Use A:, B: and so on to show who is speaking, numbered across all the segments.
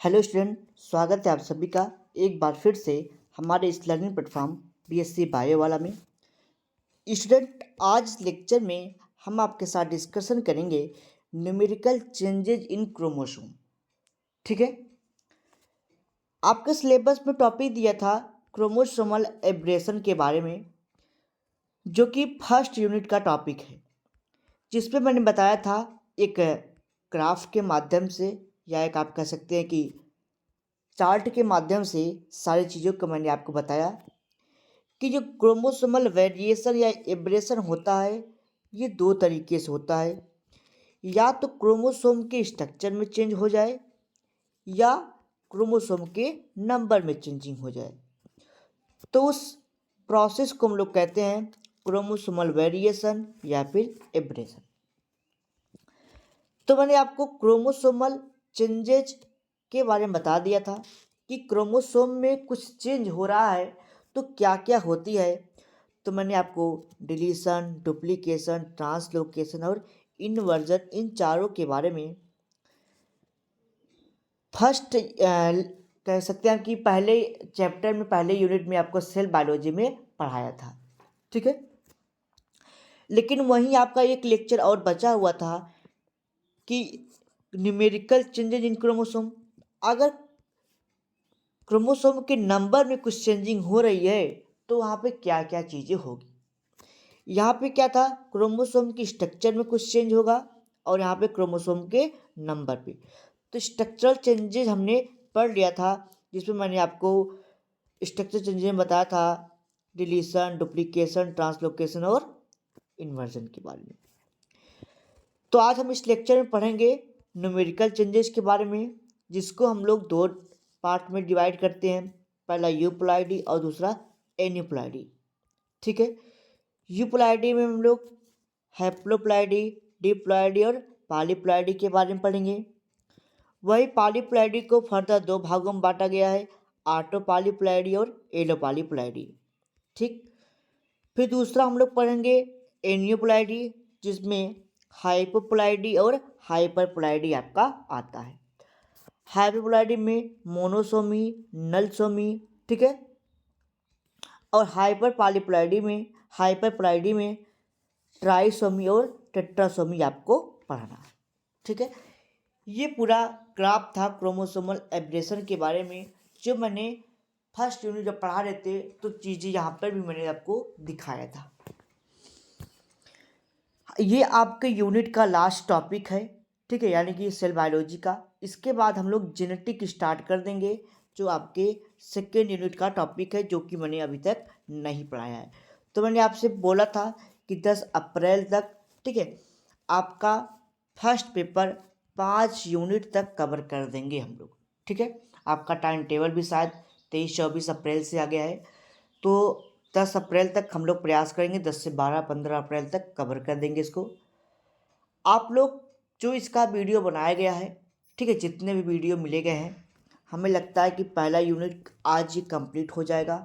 A: Hello student, स्वागत है आप सभी का एक बार फिर से हमारे इस लर्निंग प्लेटफॉर्म बीएससी बायो वाला में। स्टूडेंट, आज लेक्चर में हम आपके साथ डिस्कशन करेंगे न्यूमेरिकल चेंजेज इन क्रोमोसोम। ठीक है, आपके सिलेबस में टॉपिक दिया था क्रोमोसोमल एब्रेशन के बारे में, जो कि फर्स्ट यूनिट का टॉपिक है, जिसपे मैंने बताया था एक ग्राफ के माध्यम से या एक आप कह सकते हैं कि चार्ट के माध्यम से सारी चीज़ों को मैंने आपको बताया कि जो क्रोमोसोमल वेरिएशन या एब्रेशन होता है ये दो तरीके से होता है। या तो क्रोमोसोम के स्ट्रक्चर में चेंज हो जाए या क्रोमोसोम के नंबर में चेंजिंग हो जाए, तो उस प्रोसेस को हम लोग कहते हैं क्रोमोसोमल वेरिएशन या फिर एब्रेशन। तो मैंने आपको क्रोमोसोमल चेंजेज के बारे में बता दिया था कि क्रोमोसोम में कुछ चेंज हो रहा है तो क्या क्या होती है। तो मैंने आपको डिलीशन, डुप्लीकेशन, ट्रांसलोकेशन और इन्वर्जन, इन चारों के बारे में फर्स्ट कह सकते हैं कि पहले चैप्टर में, पहले यूनिट में आपको सेल बायोलॉजी में पढ़ाया था। ठीक है, लेकिन वहीं आपका एक लेक्चर और बचा हुआ था कि न्यूमेरिकल चेंजेज इन क्रोमोसोम। अगर क्रोमोसोम के नंबर में कुछ चेंजिंग हो रही है तो वहाँ पे क्या क्या चीज़ें होगी। यहाँ पे क्या था, क्रोमोसोम की स्ट्रक्चर में कुछ चेंज होगा और यहाँ पे क्रोमोसोम के नंबर पे। तो स्ट्रक्चरल चेंजेज हमने पढ़ लिया था, जिसमें मैंने आपको स्ट्रक्चरल चेंजेज में बताया था डिलीशन, डुप्लीकेशन, ट्रांसलोकेशन और इन्वर्जन के बारे में। तो आज हम इस लेक्चर में पढ़ेंगे न्यूमेरिकल चेंजेस के बारे में, जिसको हम लोग दो पार्ट में डिवाइड करते हैं, पहला यूप्लॉइडी और दूसरा एन्यूप्लॉइडी। ठीक है, यूप्लॉइडी में हम लोग हैप्लोप्लॉइडी, डिप्लॉइडी और पॉलीप्लॉइडी के बारे में पढ़ेंगे। वही पॉलीप्लॉइडी को फर्दर दो भागों में बांटा गया है, ऑटोपॉलीप्लॉइडी और एलोपॉलीप्लॉइडी। ठीक, फिर दूसरा हम लोग पढ़ेंगे एन्यूप्लॉइडी, जिसमें हाइपोप्लॉइडी और हाइपरप्लॉइडी आपका आता है। हाइपोप्लॉइडी में मोनोसोमी, नलसोमी, ठीक है, और हाइपरप्लॉइडी में ट्राइसोमी और टेट्रासोमी आपको पढ़ना है। ठीक है, ये पूरा ग्राफ था क्रोमोसोमल एब्रेशन के बारे में, जो मैंने फर्स्ट यूनिट जब पढ़ा रहे थे तो चीज़ें यहाँ पर भी मैंने आपको दिखाया था। ये आपके यूनिट का लास्ट टॉपिक है। ठीक है, यानी कि सेल बायोलॉजी का। इसके बाद हम लोग जेनेटिक स्टार्ट कर देंगे, जो आपके सेकेंड यूनिट का टॉपिक है, जो कि मैंने अभी तक नहीं पढ़ाया है। तो मैंने आपसे बोला था कि 10 अप्रैल तक, ठीक है, आपका फर्स्ट पेपर 5 यूनिट तक कवर कर देंगे हम लोग। ठीक है, आपका टाइम टेबल भी शायद 23-24 अप्रैल से आ गया है, तो 10 अप्रैल तक हम लोग प्रयास करेंगे, 10 से 12-15 अप्रैल तक कवर कर देंगे इसको। आप लोग जो इसका वीडियो बनाया गया है, ठीक है, जितने भी वीडियो मिले गए हैं, हमें लगता है कि पहला यूनिट आज ही कंप्लीट हो जाएगा।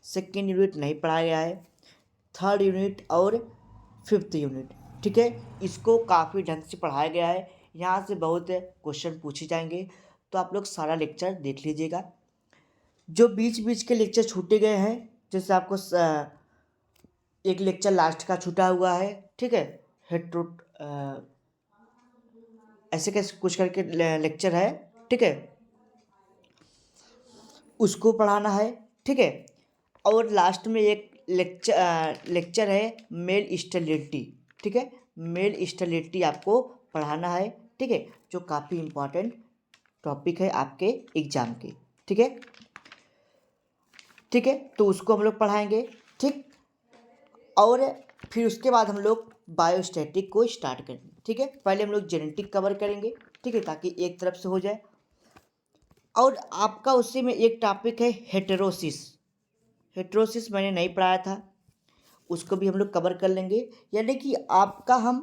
A: सेकेंड यूनिट नहीं पढ़ाया गया है, थर्ड यूनिट और फिफ्थ यूनिट, ठीक है, इसको काफ़ी ढंग से पढ़ाया गया है। यहाँ से बहुत क्वेश्चन पूछे जाएंगे, तो आप लोग सारा लेक्चर देख लीजिएगा। जो बीच बीच के लेक्चर छूटे गए हैं, जैसे आपको एक लेक्चर लास्ट का छूटा हुआ है, ठीक है, हेट्रो ऐसे कैसे कुछ करके लेक्चर है, ठीक है, उसको पढ़ाना है। ठीक है, और लास्ट में एक लेक्चर है मेल स्टेरिलिटी। ठीक है, मेल स्टेरिलिटी आपको पढ़ाना है। ठीक है, जो काफ़ी इम्पोर्टेंट टॉपिक है आपके एग्जाम के। ठीक है, ठीक है, तो उसको हम लोग पढ़ाएंगे। ठीक, और फिर उसके बाद हम लोग बायोस्टैटिक को स्टार्ट करेंगे। ठीक है, पहले हम लोग जेनेटिक कवर करेंगे, ठीक है, ताकि एक तरफ से हो जाए। और आपका उसी में एक टॉपिक है हेटेरोसिस। हेटेरोसिस मैंने नहीं पढ़ाया था, उसको भी हम लोग कवर कर लेंगे। यानी कि आपका हम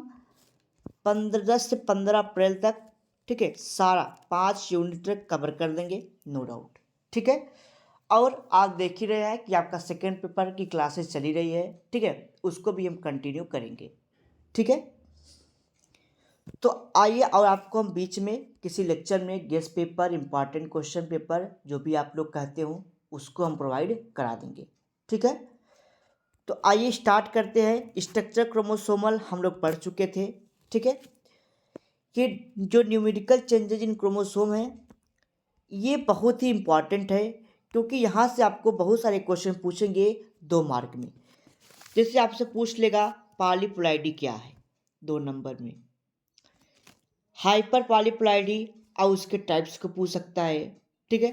A: 10 से 15 अप्रैल तक, ठीक है, सारा 5 यूनिट तक कवर कर देंगे, नो डाउट। ठीक है, और आप देख ही रहे हैं कि आपका सेकेंड पेपर की क्लासेस चली रही है, ठीक है, उसको भी हम कंटिन्यू करेंगे। ठीक है, तो आइए, और आपको हम बीच में किसी लेक्चर में guest paper, important question paper, जो भी आप लोग कहते हो, उसको हम प्रोवाइड करा देंगे। ठीक है, तो आइए स्टार्ट करते हैं। स्ट्रक्चर क्रोमोसोमल हम लोग पढ़ चुके थे। ठीक है, कि जो न्यूमेरिकल चेंजेज इन क्रोमोसोम है, ये बहुत ही इम्पॉर्टेंट है, क्योंकि यहाँ से आपको बहुत सारे क्वेश्चन पूछेंगे 2 मार्क में। जैसे आपसे पूछ लेगा पॉलीप्लॉइडी क्या है 2 नंबर में, हाइपर पॉलीप्लॉइडी और उसके टाइप्स को पूछ सकता है। ठीक है,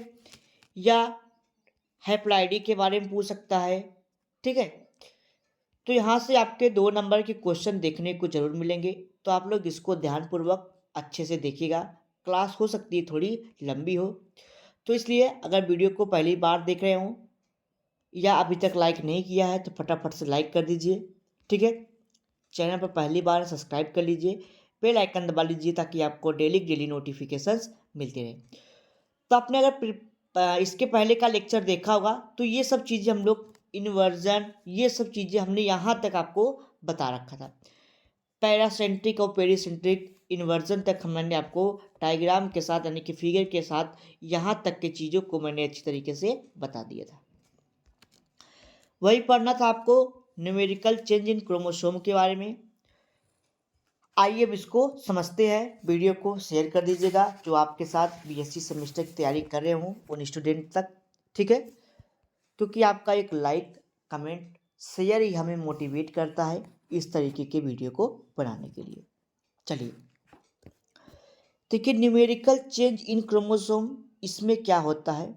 A: या हैप्लॉइडी के बारे में पूछ सकता है। ठीक है, तो यहाँ से आपके 2 नंबर के क्वेश्चन देखने को जरूर मिलेंगे, तो आप लोग इसको ध्यानपूर्वक अच्छे से देखिएगा। क्लास हो सकती है थोड़ी लंबी हो, तो इसलिए अगर वीडियो को पहली बार देख रहे हो या अभी तक लाइक नहीं किया है तो फटाफट से लाइक कर दीजिए। ठीक है, चैनल पर पहली बार सब्सक्राइब कर लीजिए, बेल आइकन दबा लीजिए, ताकि आपको डेली डेली नोटिफिकेशंस मिलते रहे। तो आपने अगर इसके पहले का लेक्चर देखा होगा, तो ये सब चीज़ें हम लोग इन्वर्जन, ये सब चीज़ें हमने यहाँ तक आपको बता रखा था। पैरासेंट्रिक और पेरीसेंट्रिक इन्वर्जन तक मैंने आपको डायग्राम के साथ, यानी कि फिगर के साथ, यहाँ तक के चीज़ों को मैंने अच्छी तरीके से बता दिया था। वही पढ़ना था आपको न्यूमेरिकल चेंज इन क्रोमोसोम के बारे में। आइए अब इसको समझते हैं। वीडियो को शेयर कर दीजिएगा जो आपके साथ बीएससी सेमेस्टर की तैयारी कर रहे हों उन स्टूडेंट तक। ठीक है, क्योंकि आपका एक लाइक, कमेंट, शेयर ही हमें मोटिवेट करता है इस तरीके के वीडियो को बनाने के लिए। चलिए देखिए, न्यूमेरिकल चेंज इन क्रोमोसोम, इसमें क्या होता है।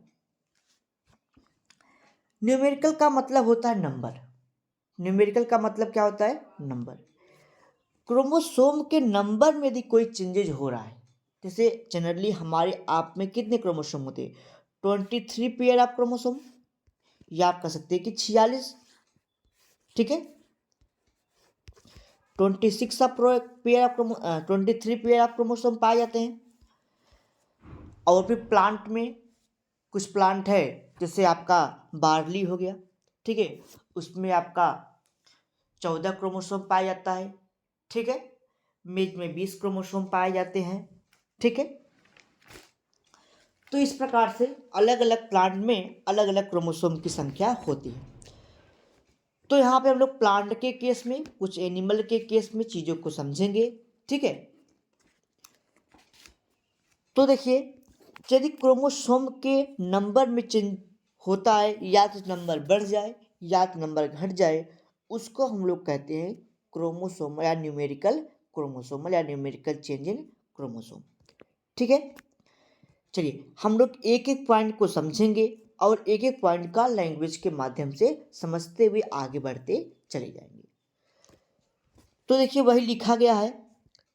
A: न्यूमेरिकल का मतलब होता है नंबर। न्यूमेरिकल का मतलब क्या होता है, नंबर। क्रोमोसोम के नंबर में यदि कोई चेंजेज हो रहा है, जैसे जनरली हमारे आप में कितने क्रोमोसोम होते हैं, 23 पेयर ऑफ क्रोमोसोम, या आप कह सकते हैं कि 46। ठीक है, 26 of pair of 23 pair of chromosome पाए जाते हैं। और फिर प्लांट में कुछ प्लांट है, जैसे आपका बार्ली हो गया। ठीक है, उसमें आपका 14 क्रोमोसोम पाया जाता है। ठीक है, मेज में 20 क्रोमोसोम पाए जाते हैं। ठीक है, तो इस प्रकार से अलग अलग प्लांट में अलग अलग क्रोमोसोम की संख्या होती है। तो यहाँ पे हम लोग प्लांट के केस में, कुछ एनिमल के केस में चीज़ों को समझेंगे। ठीक है, तो देखिए, यदि क्रोमोसोम के नंबर में चेंज होता है, या तो नंबर बढ़ जाए या तो नंबर घट जाए, उसको हम लोग कहते हैं क्रोमोसोम या न्यूमेरिकल क्रोमोसोमल या न्यूमेरिकल चेंज इन क्रोमोसोम। ठीक है, चलिए हम लोग एक एक पॉइंट को समझेंगे और एक एक पॉइंट का लैंग्वेज के माध्यम से समझते हुए आगे बढ़ते चले जाएंगे। तो देखिए, वही लिखा गया है,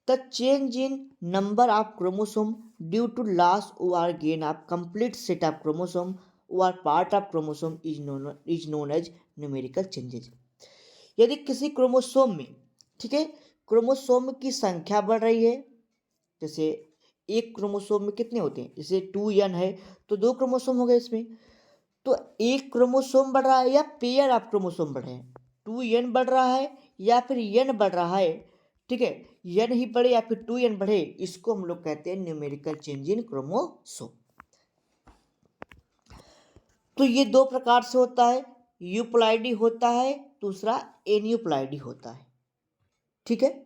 A: the change in number of chromosome due to loss और gain of complete set of chromosome और part of chromosome is known as numerical changes. यदि किसी क्रोमोसोम में, ठीक है, क्रोमोसोम की संख्या बढ़ रही है, जैसे एक क्रोमोसोम में कितने होते हैं, जैसे 2n है तो 2 क्रोमोसोम हो गए इसमें, तो एक क्रोमोसोम बढ़ रहा है या पेयर ऑफ क्रोमोसोम बढ़ रहे हैं, 2n बढ़ रहा है या फिर n बढ़ रहा है। ठीक है, n ही बढ़े या फिर 2n बढ़े, इसको हम लोग कहते हैं न्यूमेरिकल चेंज इन क्रोमोसोम। तो ये 2 प्रकार से होता है, यूप्लॉइडी होता है, दूसरा एन्यूप्लॉइडी होता है। ठीक है,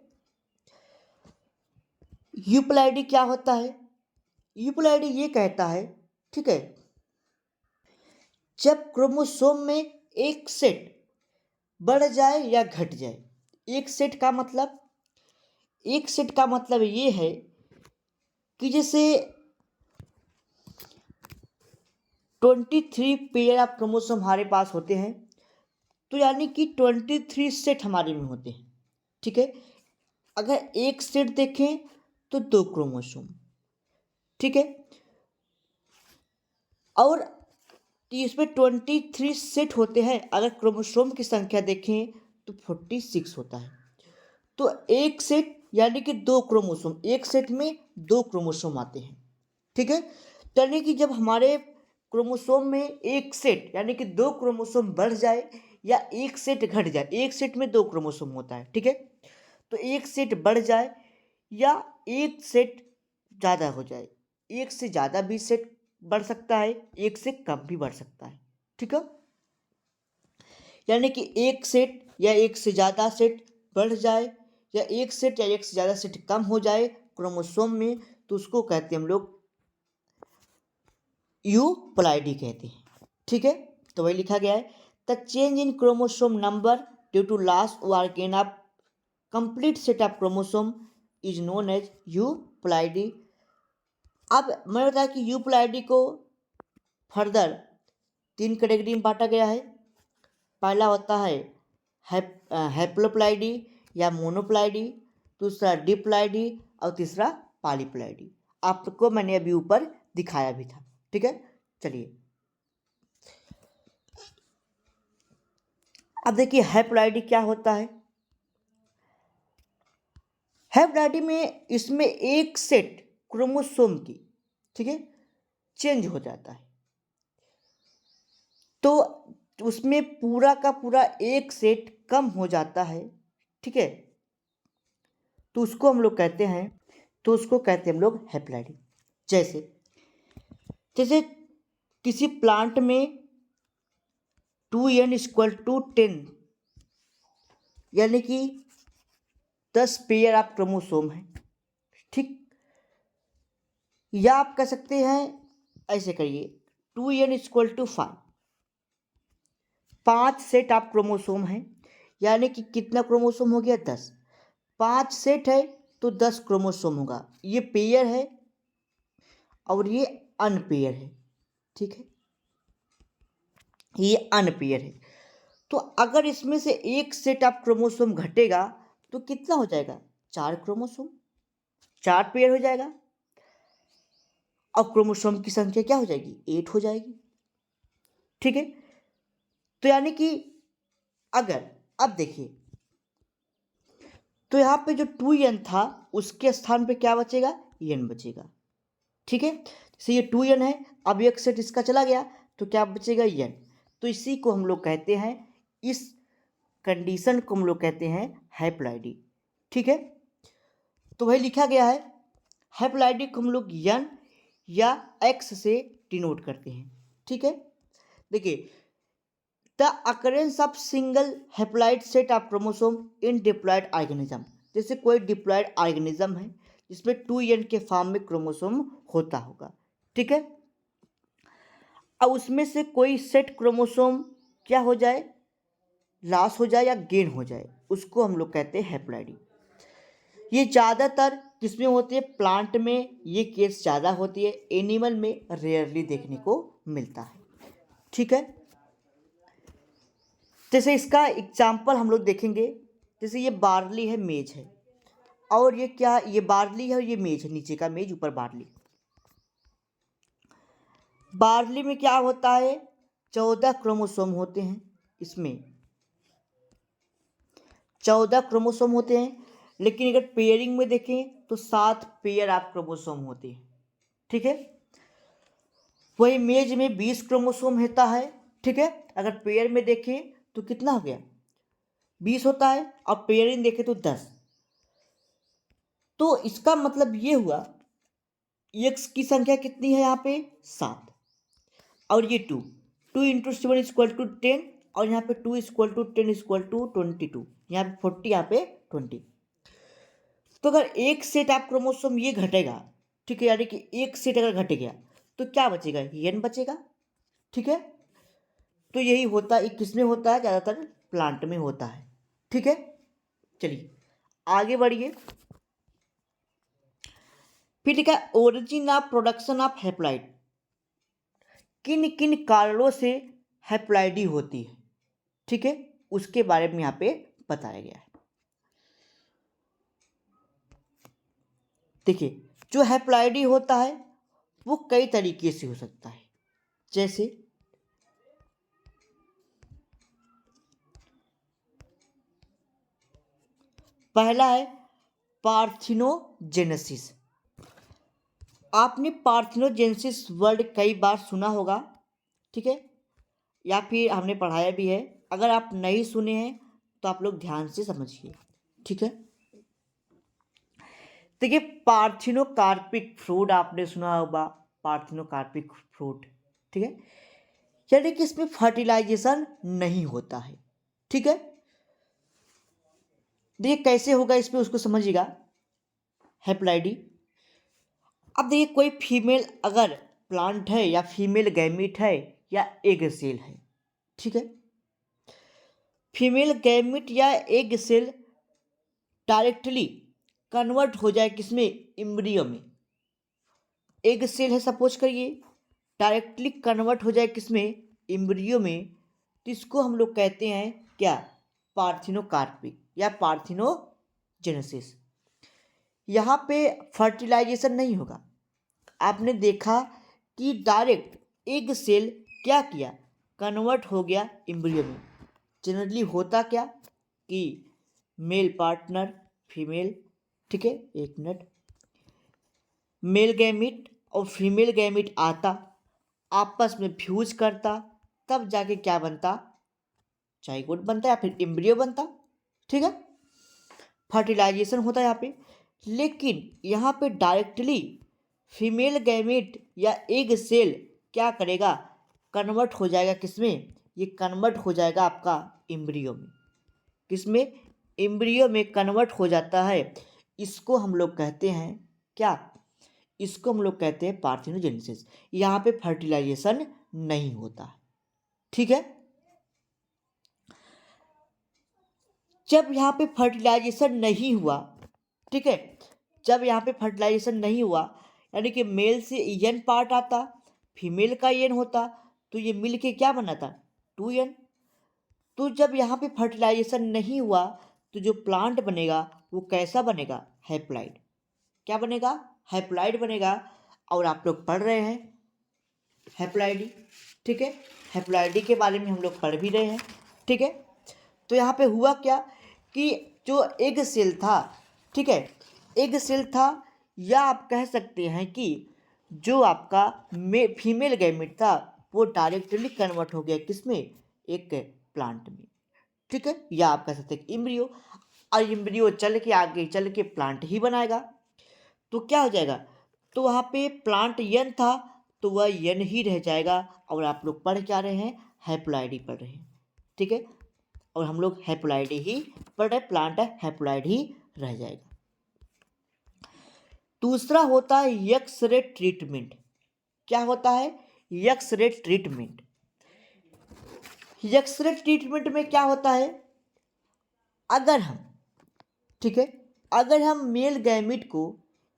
A: यूप्लॉइडी क्या होता है, यूप्लॉइडी ये कहता है, ठीक है, जब क्रोमोसोम में एक सेट बढ़ जाए या घट जाए। एक सेट का मतलब, एक सेट का मतलब ये है कि जैसे 23 पेयर ऑफ क्रोमोसोम हमारे पास होते हैं, तो यानी कि 23 सेट हमारे में होते हैं। ठीक है, अगर एक सेट देखें तो 2 क्रोमोसोम। ठीक है, और इसमें 23 सेट होते हैं, अगर क्रोमोसोम की संख्या देखें तो 46 होता है। तो एक सेट यानी कि 2 क्रोमोसोम, एक सेट में 2 क्रोमोसोम आते हैं। ठीक है, यानी कि जब हमारे क्रोमोसोम में एक सेट यानी कि 2 क्रोमोसोम बढ़ जाए या एक सेट घट जाए, एक सेट में 2 क्रोमोसोम होता है। ठीक है, तो एक सेट बढ़ जाए या एक सेट ज़्यादा हो जाए। एक से ज़्यादा भी सेट बढ़ सकता है, एक से कम भी बढ़ सकता है। ठीक है, यानी कि एक सेट या एक से ज़्यादा सेट बढ़ जाए या एक सेट या एक से ज़्यादा सेट कम हो जाए क्रोमोसोम में, तो उसको कहते हैं हम लोग यूप्लाइडी कहते हैं। ठीक है, तो वही लिखा गया है, the change in chromosome number due to loss और gain of complete set of chromosome is known as euploidy. अब मैंने बताया कि यूप्लाइडी को फर्दर 3 कैटेगरी में बांटा गया है। पहला होता है हैप्लोप्लाइडी या मोनोप्लाइडी, दूसरा डिप्लाइडी और तीसरा पॉलीप्लाइडी। आपको मैंने अभी ऊपर दिखाया भी था। ठीक है, चलिए अब देखिए हैप्लोइडी क्या होता है। हैप्लोइडी में इसमें एक सेट क्रोमोसोम की, ठीक है, चेंज हो जाता है, तो उसमें पूरा का पूरा एक सेट कम हो जाता है। ठीक है, तो उसको हम लोग कहते हैं, हम लोग हैप्लोइडी। जैसे जैसे किसी प्लांट में 2n = 10, यानी कि 10 पेयर ऑफ क्रोमोसोम है। ठीक, या आप कह सकते हैं ऐसे करिए 2n = 5, 5 सेट ऑफ क्रोमोसोम है, यानी कि कितना क्रोमोसोम हो गया 10। 5 सेट है तो 10 क्रोमोसोम होगा। ये पेयर है और ये अनपेयर है। ठीक है, ये अनपेयर है, तो अगर इसमें से एक सेट ऑफ क्रोमोसोम घटेगा तो कितना हो जाएगा, 4 क्रोमोसोम, 4 पेयर हो जाएगा, और क्रोमोसोम की संख्या क्या हो जाएगी, 8 हो जाएगी। ठीक है, तो यानी कि अगर अब देखिए, तो यहाँ पे जो 2n था उसके स्थान पे क्या बचेगा, n बचेगा। ठीक है, जैसे ये 2n है, अब एक सेट इसका चला गया तो क्या बचेगा, n। तो इसी को हम लोग कहते हैं, इस कंडीशन को हम लोग कहते हैं हैप्लोइडी। ठीक है, तो वही लिखा गया है, हैप्लोइडी को हम लोग n या x से डिनोट करते हैं। ठीक है, देखिए the occurrence of single haploid set of chromosome in diploid organism. जैसे कोई डिप्लॉयड ऑर्गेनिज्म है जिसमें 2n के फॉर्म में क्रोमोसोम होता होगा। ठीक है, अब उसमें से कोई सेट क्रोमोसोम क्या हो जाए, लॉस हो जाए या गेन हो जाए, उसको हम लोग कहते हैं हैप्लॉइडी। ये ज़्यादातर किसमें होती है, प्लांट में ये केस ज़्यादा होती है, एनिमल में रेयरली देखने को मिलता है। ठीक है, जैसे इसका एग्जाम्पल हम लोग देखेंगे, जैसे ये बार्ली है, मेज है, और ये क्या, ये बार्ली है और ये मेज है, नीचे का मेज ऊपर बार्ली। बार्ली में क्या होता है, 14 क्रोमोसोम होते हैं, इसमें 14 क्रोमोसोम होते हैं, लेकिन अगर पेयरिंग में देखें तो 7 पेयर ऑफ क्रोमोसोम होते हैं। ठीक है, वही मेज में 20 क्रोमोसोम होता है। ठीक है, अगर पेयर में देखें तो कितना हो गया, 20 होता है, और पेयरिंग देखें तो 10। तो इसका मतलब ये हुआ, एक्स की संख्या कितनी है यहाँ पे, 7, और ये 2, 2 × 7 = 10, और यहाँ पे 2 = 10 = 22, यहाँ पे 40, यहाँ पे 20। तो अगर एक सेट ऑफ क्रोमोसोम ये घटेगा, ठीक है, यानी कि एक सेट अगर घट गया तो क्या बचेगा, n बचेगा। ठीक है, तो यही होता है, किसमें होता है, ज़्यादातर प्लांट में होता है। ठीक है, चलिए आगे बढ़िए। फिर लिखा है origin of production of haploid, किन किन कारणों से हैप्लॉइडी होती है। ठीक है, उसके बारे में यहाँ पे बताया गया है। देखिए जो हैप्लॉइडी होता है वो कई तरीके से हो सकता है, जैसे पहला है पार्थिनोजेनेसिस। आपने पार्थिनोजेनेसिस वर्ड कई बार सुना होगा, ठीक है, या फिर हमने पढ़ाया भी है। अगर आप नहीं सुने हैं तो आप लोग ध्यान से समझिए। ठीक है, देखिए पार्थिनोकार्पिक फ्रूट आपने सुना होगा, पार्थिनोकार्पिक फ्रूट, ठीक है, यानी कि इसमें फर्टिलाइजेशन नहीं होता है, ठीक है। देखिए कैसे होगा इसमें उसको समझिएगा। हैप्लाइडी, अब देखिए कोई फीमेल अगर प्लांट है या फीमेल गैमीट है या एग सेल है, ठीक है, फीमेल गैमीट या एग सेल डायरेक्टली कन्वर्ट हो जाए किसमें, इम्ब्रियो में। एग सेल है सपोज करिए, डायरेक्टली कन्वर्ट हो जाए किसमें, इम्ब्रियो में, तो इसको हम लोग कहते हैं क्या, पार्थिनोकार्पिक या पार्थिनोजेनेसिस। यहाँ पे फर्टिलाइजेशन नहीं होगा। आपने देखा कि डायरेक्ट एग सेल क्या किया, कन्वर्ट हो गया इम्ब्रियो में। जनरली होता क्या कि मेल पार्टनर फीमेल, ठीक है, एक मिनट, मेल गैमिट और फीमेल गैमिट आता, आपस में फ्यूज करता, तब जाके क्या बनता, जाइगोट बनता या फिर एम्ब्रियो बनता, ठीक है, फर्टिलाइजेशन होता है यहाँ पे। लेकिन यहाँ पे डायरेक्टली फीमेल गैमेट या एग सेल क्या करेगा, कन्वर्ट हो जाएगा किसमें, ये कन्वर्ट हो जाएगा आपका एम्ब्रियो में। किसमें, एम्ब्रियो में कन्वर्ट हो जाता है। इसको हम लोग कहते हैं क्या, इसको हम लोग कहते हैं पार्थिनोजेनेसिस। यहाँ पे फर्टिलाइजेशन नहीं होता है, ठीक है। जब यहाँ पे फर्टिलाइजेशन नहीं हुआ, ठीक है, जब यहाँ पे फर्टिलाइजेशन नहीं हुआ, यानी कि मेल से एन पार्ट आता, फीमेल का एन होता, तो ये मिल के क्या बना था, 2n। तो जब यहाँ पे फर्टिलाइजेशन नहीं हुआ तो जो प्लांट बनेगा वो कैसा बनेगा, हैप्लाइड। क्या बनेगा, हैप्लाइड बनेगा। और आप लोग पढ़ रहे हैं हैप्लाइडी, ठीक है, हैप्लाइडी के बारे में हम लोग पढ़ भी रहे हैं, ठीक है। तो यहाँ पे हुआ क्या कि जो एग सेल था, ठीक है, एग सेल था, या आप कह सकते हैं कि जो आपका फीमेल गैमेट था वो डायरेक्टली कन्वर्ट हो गया किसमें, एक प्लांट में, ठीक है, या आप कह सकते हैं इम्ब्रियो। और इम्ब्रियो चल के आगे चल के प्लांट ही बनाएगा, तो क्या हो जाएगा, तो वहाँ पे प्लांट यन था तो वह यन ही रह जाएगा। और आप लोग पढ़ क्या रहे हैं, हैप्लॉइडी पढ़ रहे हैं, ठीक है, और हम लोग हैप्लॉइडी ही पढ़ रहे, प्लांट है हैप्लॉइड ही रह जाएगा। दूसरा होता है एक्सरे ट्रीटमेंट। क्या होता है, एक्सरे ट्रीटमेंट। एक्सरे ट्रीटमेंट में क्या होता है, अगर हम, ठीक है, अगर हम मेल गैमिट को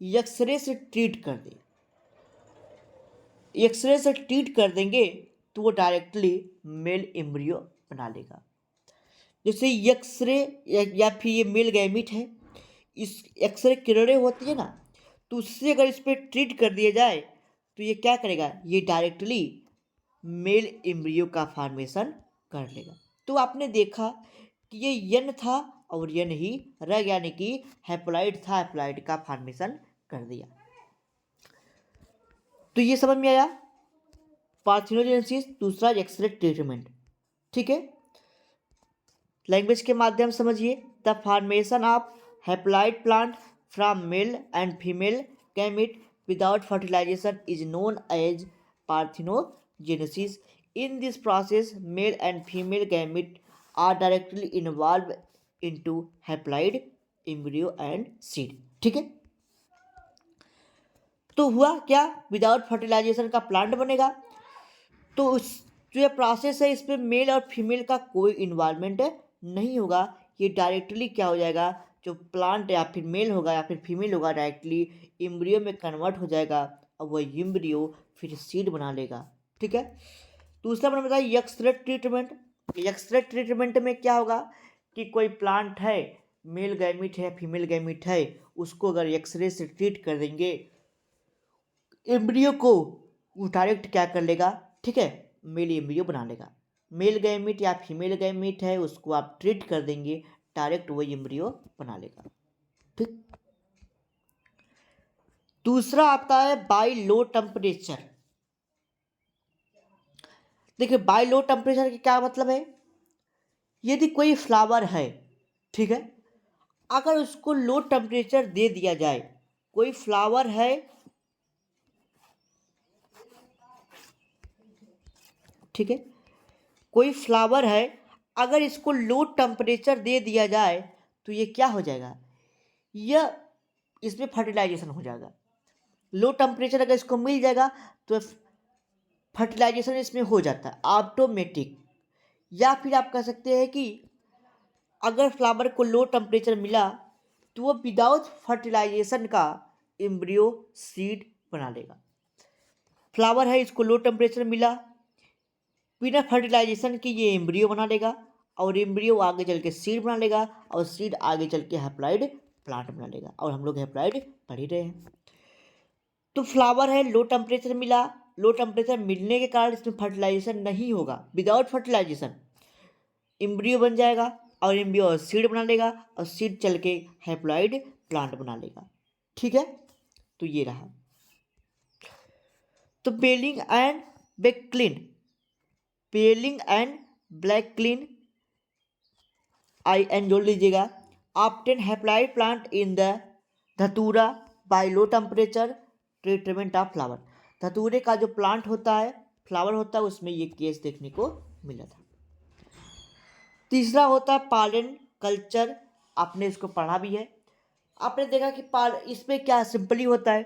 A: एक्सरे से ट्रीट कर दें, एक्सरे से ट्रीट कर देंगे तो वो डायरेक्टली मेल एम्ब्रियो बना लेगा। जैसे एक्सरे या फिर ये मेल गैमिट है, इस एक्सरे किरणें होती है ना, तो उससे अगर इस पर ट्रीट कर दिया जाए तो ये क्या करेगा, ये डायरेक्टली मेल एम्ब्रियो का फॉर्मेशन कर लेगा। तो आपने देखा कि ये यन था और यन ही रह गया, यानी कि हैप्लॉइड था, हैप्लॉइड का फॉर्मेशन कर दिया। तो ये समझ में आया पार्थिनोजेनेसिस, दूसरा एक्सरे ट्रीटमेंट, ठीक है। लैंग्वेज के माध्यम समझिए, the formation of haploid plant from male and female gamete without fertilization is known as parthenogenesis. In this process male and female gamete are directly involve into haploid embryo and seed, ठीक है। तो हुआ क्या, without fertilisation का plant बनेगा, तो उस जो ये प्रोसेस है इसमें मेल और फीमेल का कोई इन्वॉल्वमेंट नहीं होगा। ये डायरेक्टली क्या हो जाएगा, जो प्लांट या फिर मेल होगा या फिर फीमेल होगा डायरेक्टली एम्ब्रियो में कन्वर्ट हो जाएगा और वह एम्ब्रियो फिर सीड बना लेगा, ठीक है। दूसरा मैंने बताया एक्सरे ट्रीटमेंट। एक्सरे ट्रीटमेंट में क्या होगा कि कोई प्लांट है, मेल गैमिट है फीमेल गैमिट है, उसको अगर एक्सरे से ट्रीट कर देंगे, एम्ब्रियो को वो डायरेक्ट क्या कर लेगा, ठीक है, मेल एम्ब्रियो बना लेगा। मेल गैमिट या फीमेल गैमिट है उसको आप ट्रीट कर देंगे, डायरेक्ट वो एम्ब्रियो बना लेगा, ठीक। दूसरा आता है बाय लो टेम्परेचर। देखिए बाय लो टेम्परेचर का क्या मतलब है, यदि कोई फ्लावर है, ठीक है, अगर उसको लो टेम्परेचर दे दिया जाए कोई फ्लावर है, ठीक है, कोई फ्लावर है, अगर इसको लो टेम्परेचर दे दिया जाए तो ये क्या हो जाएगा, यह इसमें फर्टिलाइजेशन हो जाएगा। लो टेम्परेचर अगर इसको मिल जाएगा तो फर्टिलाइजेशन इसमें हो जाता है ऑटोमेटिक। या फिर आप कह सकते हैं कि अगर फ्लावर को लो टेम्परेचर मिला तो वो विदाउट फर्टिलाइजेशन का एम्ब्रियो सीड बना लेगा। फ्लावर है, इसको लो टेम्परेचर मिला, बिना फर्टिलाइजेशन के ये एम्ब्रियो बना लेगा, और एम्ब्रियो आगे चल के सीड बना लेगा, और सीड आगे चल के हैप्लॉइड प्लांट बना लेगा, और हम लोग हैप्लॉइड पढ़ ही रहे हैं। तो फ्लावर है, लो टेम्परेचर मिला, लो टेम्परेचर मिलने के कारण इसमें फर्टिलाइजेशन नहीं होगा, विदाउट फर्टिलाइजेशन एम्ब्रियो बन जाएगा, और एम्ब्रियो सीड बना लेगा, और सीड चल के हैप्लॉइड प्लांट बना लेगा। ठीक है, तो ये रहा। तो पेलिंग एंड बेक्लिन, Belling and Blakeslee, I N जोड़ लीजिएगा। Obtain haploid plant in the Datura by low temperature treatment of flower. धतूरे का जो प्लांट होता है, फ्लावर होता है, उसमें ये केस देखने को मिला था। तीसरा होता है पालन कल्चर, आपने इसको पढ़ा भी है। आपने देखा कि इसमें क्या सिंपली होता है,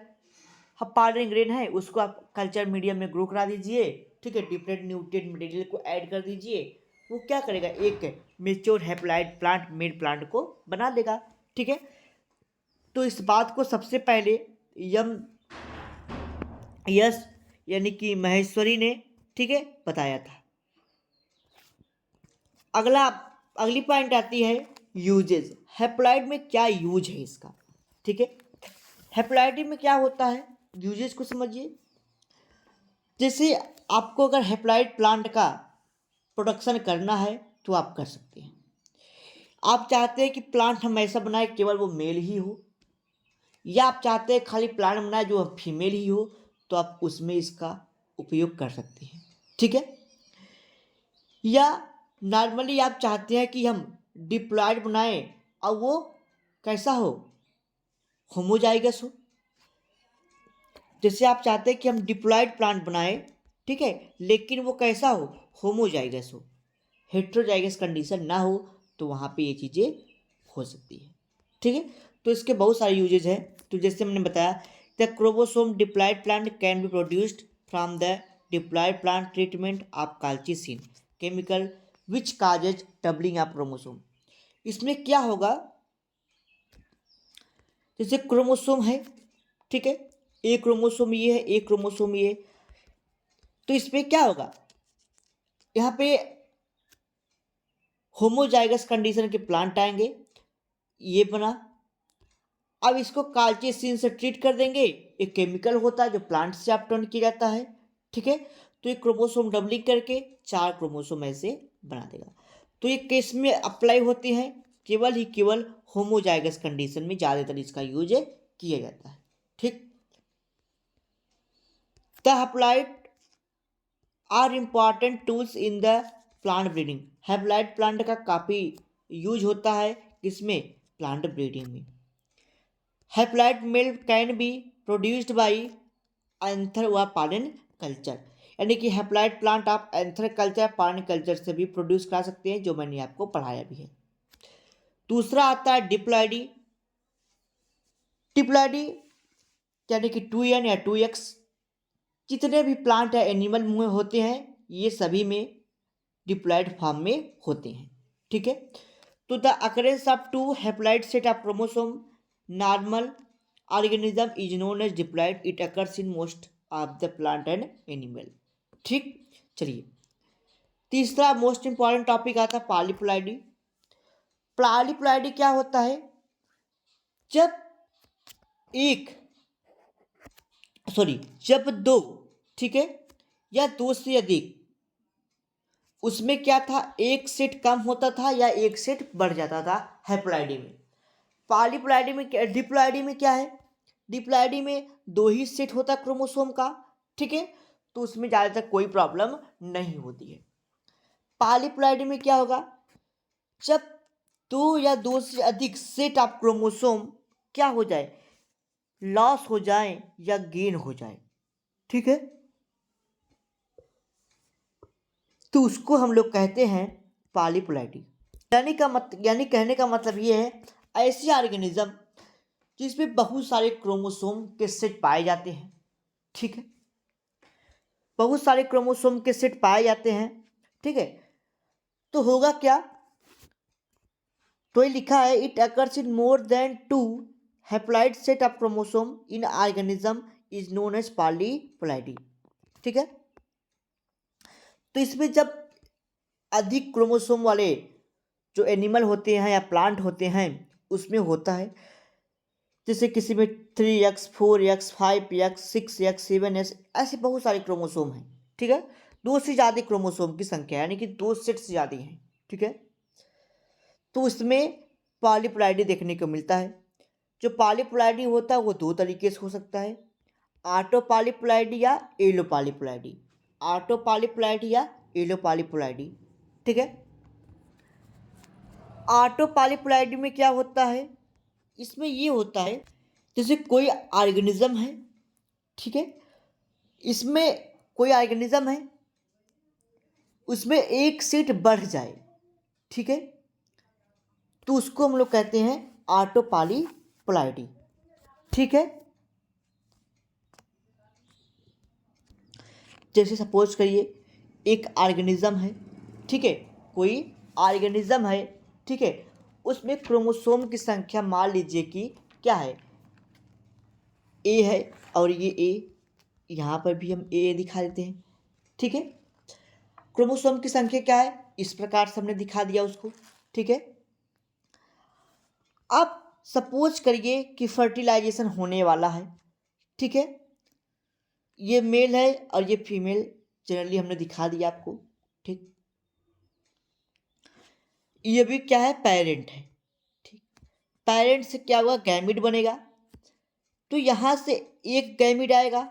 A: हम पालन ग्रेन है उसको आप कल्चर मीडियम में ग्रो करा दीजिए, ठीक है, डिफरेंट न्यूट्रिएंट मटेरियल को ऐड कर दीजिए, वो क्या करेगा, एक mature haploid plant, main plant को बना देगा। ठीक है, तो इस बात को सबसे पहले यस यानी कि महेश्वरी ने, ठीक है, बताया था। अगली पॉइंट आती है यूजेज, हैप्लॉइड में क्या यूज है इसका। ठीक है, हैप्लॉइड में क्या होता है, यूजेज को समझिए। जैसे आपको अगर हैप्लॉइड प्लांट का प्रोडक्शन करना है तो आप कर सकते हैं। आप चाहते हैं कि प्लांट हम ऐसा बनाए केवल वो मेल ही हो, या आप चाहते हैं खाली प्लांट बनाए जो फीमेल ही हो, तो आप उसमें इसका उपयोग कर सकते हैं। ठीक है, या नॉर्मली आप चाहते हैं कि हम डिप्लॉयड बनाएं और वो कैसा हो, होमोजाइगस हो। जैसे आप चाहते हैं कि हम डिप्लॉयड प्लांट बनाएं, ठीक है, लेकिन वो कैसा हो, होमोजाइगस हो, हेट्रोजाइगस कंडीशन ना हो, तो वहाँ पे ये चीज़ें हो सकती है। ठीक है, तो इसके बहुत सारे यूजेज हैं। तो जैसे मैंने बताया, the chromosome diploid plant can be produced from the diploid plant treatment of colchicine chemical which causes doubling of chromosome. इसमें क्या होगा, जैसे क्रोमोसोम है, ठीक है, एक क्रोमोसोम ये है, एक क्रोमोसोम ये, तो इसमें क्या होगा, यहाँ पे होमोजाइगस कंडीशन के प्लांट आएंगे, ये बना, अब इसको काल्चिसिन से ट्रीट कर देंगे, एक केमिकल होता है जो प्लांट से अपटेन किया जाता है। ठीक है, तो एक क्रोमोसोम डबलिंग करके 4 क्रोमोसोम ऐसे बना देगा। तो ये केस में अप्लाई होती है, केवल होमोजाइगस कंडीशन में ज़्यादातर इसका यूज किया जाता है। ठीक, the haploid are important tools in the plant breeding. Haploid plant का काफ़ी यूज होता है, किसमें, प्लांट ब्रीडिंग में। Haploid milk can be produced by anther व पालन कल्चर, यानी कि हैप्लॉइड प्लांट आप एंथर कल्चर, पालन कल्चर से भी प्रोड्यूस करा सकते हैं, जो मैंने आपको पढ़ाया भी है। दूसरा आता है डिप्लॉइडी, डिप्लॉइडी यानी कि 2n या 2x, जितने भी प्लांट या एनिमल में होते हैं ये सभी में डिप्लॉइड फॉर्म में होते हैं। ठीक है, तो the occurrence of 2 haploid set of chromosome normal organism is known as diploid, it occurs in most of the plant and animal. ठीक, चलिए तीसरा मोस्ट इंपॉर्टेंट टॉपिक आता है पॉलीप्लॉइडी। पॉलीप्लॉइडी क्या होता है, जब जब दो, ठीक है, या दो से अधिक, उसमें क्या था, एक सेट कम होता था या एक सेट बढ़ जाता था हैप्लॉइडी में। पॉलीप्लॉइडी में क्या, डिप्लॉइडी में क्या है, डिप्लॉइडी में 2 ही सेट होता है क्रोमोसोम का। ठीक है, तो उसमें ज़्यादातर कोई प्रॉब्लम नहीं होती है। पॉलीप्लॉइडी में क्या होगा, जब 2 या 2 से अधिक सेट ऑफ क्रोमोसोम क्या हो जाए, लॉस हो जाए या गेन हो जाए, ठीक है, तो उसको हम लोग कहते हैं पॉलीप्लॉइडी। यानी कहने का मतलब ये है, ऐसी ऑर्गेनिज्म जिसमें बहुत सारे क्रोमोसोम के सेट पाए जाते हैं, ठीक है, बहुत सारे क्रोमोसोम के सेट पाए जाते हैं, ठीक है, तो होगा क्या, तो ये लिखा है it occurs in more than two haploid set of chromosome in organism is known as polyploidy, ठीक है। तो इसमें जब अधिक क्रोमोसोम वाले जो एनिमल होते हैं या प्लांट होते हैं उसमें होता है, जैसे किसी में 3x 4x 5x 6x 7x, ऐसे बहुत सारे क्रोमोसोम हैं, ठीक है, दो से ज़्यादा क्रोमोसोम की संख्या यानी कि दो सेट से ज़्यादा हैं, ठीक है, तो उसमें पॉलीप्लॉइडी देखने को मिलता है। जो पॉलीप्लॉइडी होता है वो दो तरीके से हो सकता है, ऑटो पॉलीप्लॉइडी या एलो पॉलीप्लॉइडी, ऑटो पॉलीप्लॉइडी या एलो पॉलीप्लॉइडी, ठीक है। ऑटो पॉलीप्लॉइडी में क्या होता है, इसमें ये होता है जैसे कोई ऑर्गेनिज्म है, ठीक है, इसमें कोई ऑर्गेनिज्म है, उसमें एक सीट बढ़ जाए, ठीक है, तो उसको हम लोग कहते हैं ऑटो पॉलीप्लॉइडी, ठीक है। जैसे सपोज करिए एक ऑर्गेनिज्म है, ठीक है, कोई ऑर्गेनिज्म है, ठीक है, उसमें क्रोमोसोम की संख्या मान लीजिए कि क्या है, ए है, और ये ए, यहाँ पर भी हम ए दिखा देते हैं, ठीक है। क्रोमोसोम की संख्या क्या है, इस प्रकार से हमने दिखा दिया उसको, ठीक है। अब सपोज करिए कि फर्टिलाइजेशन होने वाला है, ठीक है, ये मेल है और ये फीमेल, जनरली हमने दिखा दिया आपको, ठीक, ये भी क्या है, पेरेंट है, ठीक, पेरेंट से क्या हुआ, गैमिड बनेगा, तो यहाँ से एक गैमिड आएगा,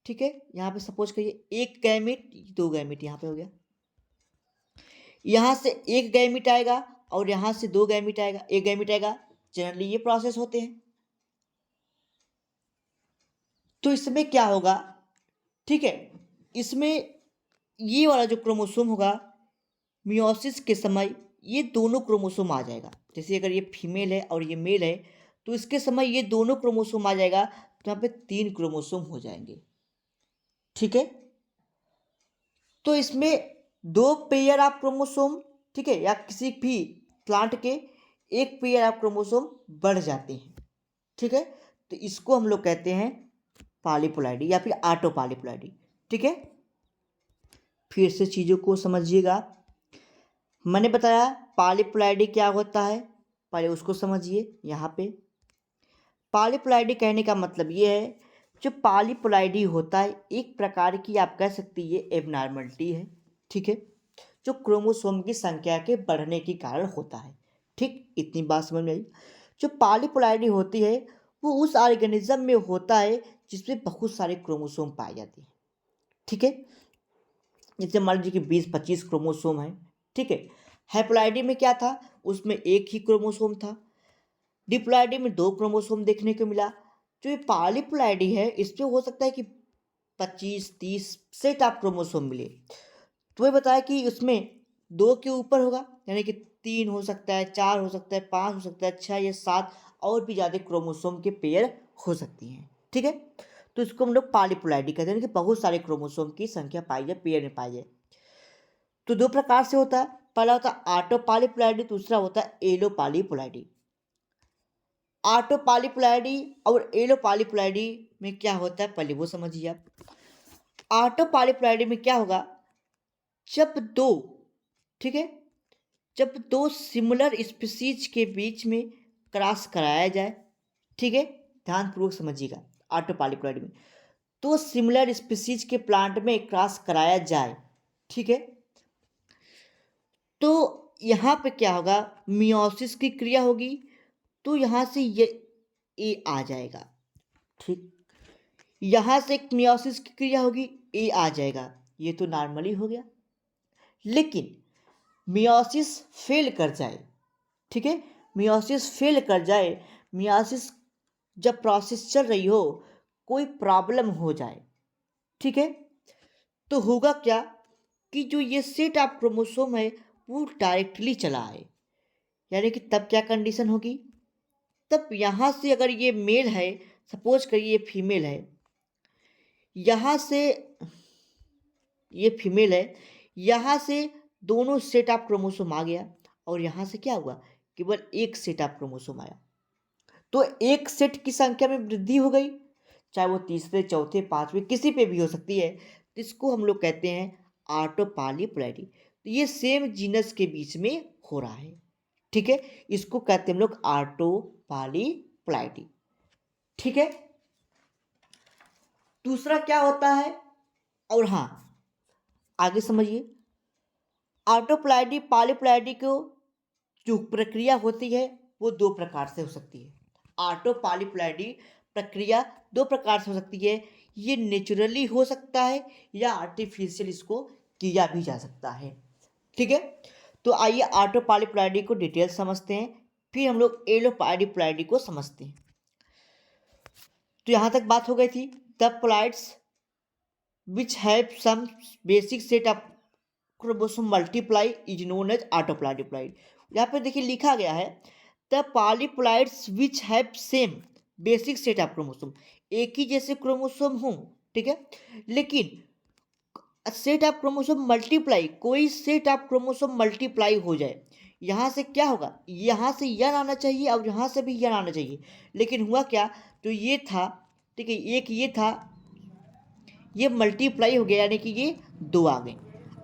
A: ठीक है, यहाँ पे सपोज करिए एक गैमिट, दो गैमिट यहाँ पे हो गया, यहाँ से एक गैमिट आएगा और यहाँ से दो गैमिट आएगा, एक गैमिट आएगा, जनरली ये प्रोसेस होते हैं। तो इसमें क्या होगा, ठीक है, इसमें ये वाला जो क्रोमोसोम होगा मियोसिस के समय ये दोनों क्रोमोसोम आ जाएगा, जैसे अगर ये फीमेल है और ये मेल है तो इसके समय ये दोनों क्रोमोसोम आ जाएगा, तो यहाँ पे 3 क्रोमोसोम हो जाएंगे, ठीक है। तो इसमें दो पेयर ऑफ क्रोमोसोम, ठीक है, या किसी भी प्लांट के एक पेयर ऑफ क्रोमोसोम बढ़ जाते हैं, ठीक है, तो इसको हम लोग कहते हैं पॉलीप्लॉइडी या फिर ऑटो पॉलीप्लॉइडी, ठीक है। फिर से चीज़ों को समझिएगा, मैंने बताया पॉलीप्लॉइडी क्या होता है, पहले उसको समझिए। यहाँ पे पॉलीप्लॉइडी कहने का मतलब ये है, जो पॉलीप्लॉइडी होता है एक प्रकार की आप कह सकती है एबनॉर्मलिटी है, ठीक है, जो क्रोमोसोम की संख्या के बढ़ने के कारण होता है, ठीक, इतनी बात समझ में आई। जो पॉलीप्लॉइडी होती है वो उस ऑर्गेनिज्म में होता है जिसमें बहुत सारे क्रोमोसोम पाए जाते हैं, ठीक है, जैसे मान लीजिए कि 20-25 क्रोमोसोम है, ठीक है। हैप्लॉइडी में क्या था, उसमें एक ही क्रोमोसोम था, डिप्लॉइडी में दो क्रोमोसोम देखने को मिला। जो ये पॉलीप्लॉइडी है इसमें हो सकता है कि 25-30 सेट ऑफ क्रोमोसोम मिले, तो वही बताया कि उसमें दो के ऊपर होगा, यानी कि 3 हो सकता है, 4 हो सकता है, 5 हो सकता है, 6 या 7 और भी ज़्यादा क्रोमोसोम के पेयर हो सकती हैं, ठीक है। तो इसको हम लोग पॉलीप्लॉइडी कहते हैं कि बहुत सारे क्रोमोसोम की संख्या पाई जाए, पेयर में पाई जाए। तो दो प्रकार से होता है, पहला होता है ऑटो पॉलीप्लॉइडी, दूसरा होता है एलो पॉलीप्लॉइडी। ऑटो पॉलीप्लॉइडी और एलो पॉलीप्लॉइडी में क्या होता है पहले वो समझिए आप। ऑटो पॉलीप्लॉइडी में क्या होगा, जब दो, ठीक है, जब दो सिमिलर स्पीसीज के बीच में क्रॉस कराया जाए, ठीक है, ध्यानपूर्वक समझिएगा, ऑटो पॉलीप्लॉइडी में तो सिमिलर स्पीसीज के प्लांट में क्रॉस कराया जाए, ठीक है, तो यहाँ पे क्या होगा, मियोसिस की क्रिया होगी, तो यहाँ से ये ए आ जाएगा, ठीक, यहाँ से एक मियोसिस की क्रिया होगी, ए आ जाएगा, ये तो नॉर्मली हो गया। लेकिन मियोसिस फेल कर जाए, ठीक है, मियोसिस फेल कर जाए, मियोसिस जब प्रोसेस चल रही हो कोई प्रॉब्लम हो जाए, ठीक है, तो होगा क्या कि जो ये सेट ऑफ क्रोमोसोम है वो डायरेक्टली चला आए, यानी कि तब क्या कंडीशन होगी, तब यहाँ से अगर ये मेल है, सपोज करिए ये फीमेल है, यहाँ से ये फीमेल है, यहाँ से दोनों सेट ऑफ क्रोमोसोम आ गया और यहाँ से क्या हुआ, केवल एक सेट ऑफ क्रोमोसोम आया, तो एक सेट की संख्या में वृद्धि हो गई, चाहे वो तीसरे चौथे पांचवें किसी पे भी हो सकती है, तो इसको हम लोग कहते हैं ऑटोपॉलीप्लॉइडी। तो ये सेम जीनस के बीच में हो रहा है, ठीक है, इसको कहते हैं हम लोग ऑटोपॉलीप्लॉइडी, ठीक है। दूसरा क्या होता है, और हाँ आगे समझिए, ऑटोप्लॉइडी पॉलीप्लॉइडी को जो प्रक्रिया होती है वो दो प्रकार से हो सकती है। ऑटो पॉलीप्लॉइडी प्रक्रिया दो प्रकार से हो सकती है, ये नेचुरली हो सकता है या आर्टिफिशियल इसको किया भी जा सकता है, ठीक है। तो आइए ऑटो पॉलीप्लॉइडी को डिटेल समझते हैं, फिर हम लोग एलो पॉलीप्लॉइडी को समझते हैं। तो यहाँ तक बात हो गई थी, the ploids which have some basic set of chromosome multiply is known as autoploid. यहाँ पे देखिए लिखा गया है the polyploids which have same basic set of chromosome, एक ही जैसे क्रोमोसोम हों, ठीक है, लेकिन सेट ऑफ क्रोमोसोम मल्टीप्लाई, कोई सेट ऑफ क्रोमोसोम मल्टीप्लाई हो जाए, यहाँ से क्या होगा, यहाँ से यन आना चाहिए और यहाँ से भी यन आना चाहिए, लेकिन हुआ क्या, तो ये था, ठीक है, एक ये था, ये मल्टीप्लाई हो गया यानी कि ये दो आ गए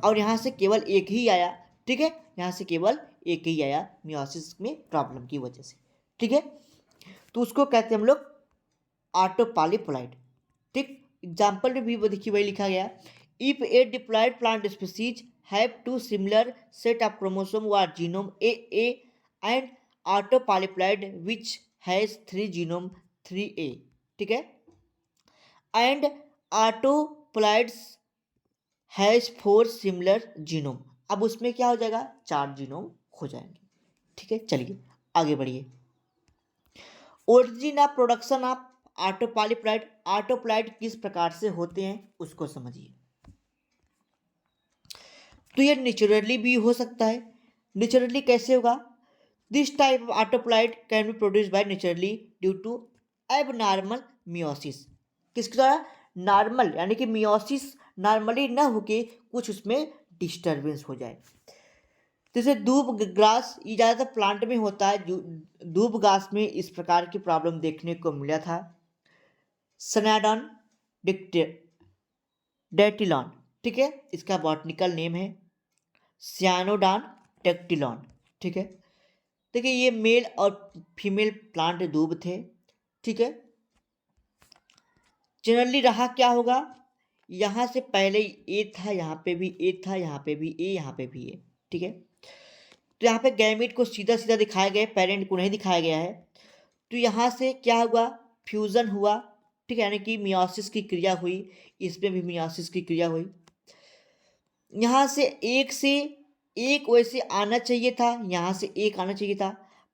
A: और यहाँ से केवल एक ही आया, ठीक है, यहाँ से केवल एक ही आया मियोसिस में प्रॉब्लम की वजह से, ठीक है, तो उसको कहते हैं हम लोग ऑटोपॉलीप्लॉइड, ठीक। एग्जाम्पल में भी वो देखिए वही लिखा गया, if a diploid plant species have two similar set of chromosome व genome a and autopolyploid which has 3 genome 3A, ठीक है, and autoploids has 4 similar genome, अब उसमें क्या हो जाएगा, 4 जीनोम हो जाएंगे, ठीक है। चलिए आगे बढ़िए, ओरिजिन ऑफ प्रोडक्शन ऑफ ऑटोपॉलीप्लॉइड, ऑटोप्लॉइड किस प्रकार से होते हैं उसको समझिए। तो ये नेचुरली भी हो सकता है, नेचुरली कैसे होगा, this type of autoploid can be produce by naturally due to abnormal meiosis, किसके द्वारा, नॉर्मल, यानी कि मियोसिस नॉर्मली ना होके कुछ उसमें डिस्टर्बेंस हो जाए, जैसे दूब ग्रास, ये ज़्यादातर प्लांट में होता है, दूब घास में इस प्रकार की प्रॉब्लम देखने को मिला था, सनाडन डेटिलॉन, ठीक है, इसका बॉटनिकल नेम है सियानोडान टेक्टिलॉन, ठीक है। देखिए ये मेल और फीमेल प्लांट दूब थे, ठीक है, जनरली रहा क्या होगा, यहाँ से पहले ए था, यहाँ पे भी ए था, यहाँ पे भी ए, यहाँ पे भी ए, ठीक है, तो यहाँ पे गैमेट को सीधा सीधा दिखाया गया है, पेरेंट को नहीं दिखाया गया है, तो यहाँ से क्या हुआ, फ्यूज़न हुआ, ठीक है, यानी कि मियोसिस की क्रिया हुई, इसमें भी मियोसिस की क्रिया हुई, यहाँ से एक वैसे आना चाहिए था, यहाँ से एक आना चाहिए था,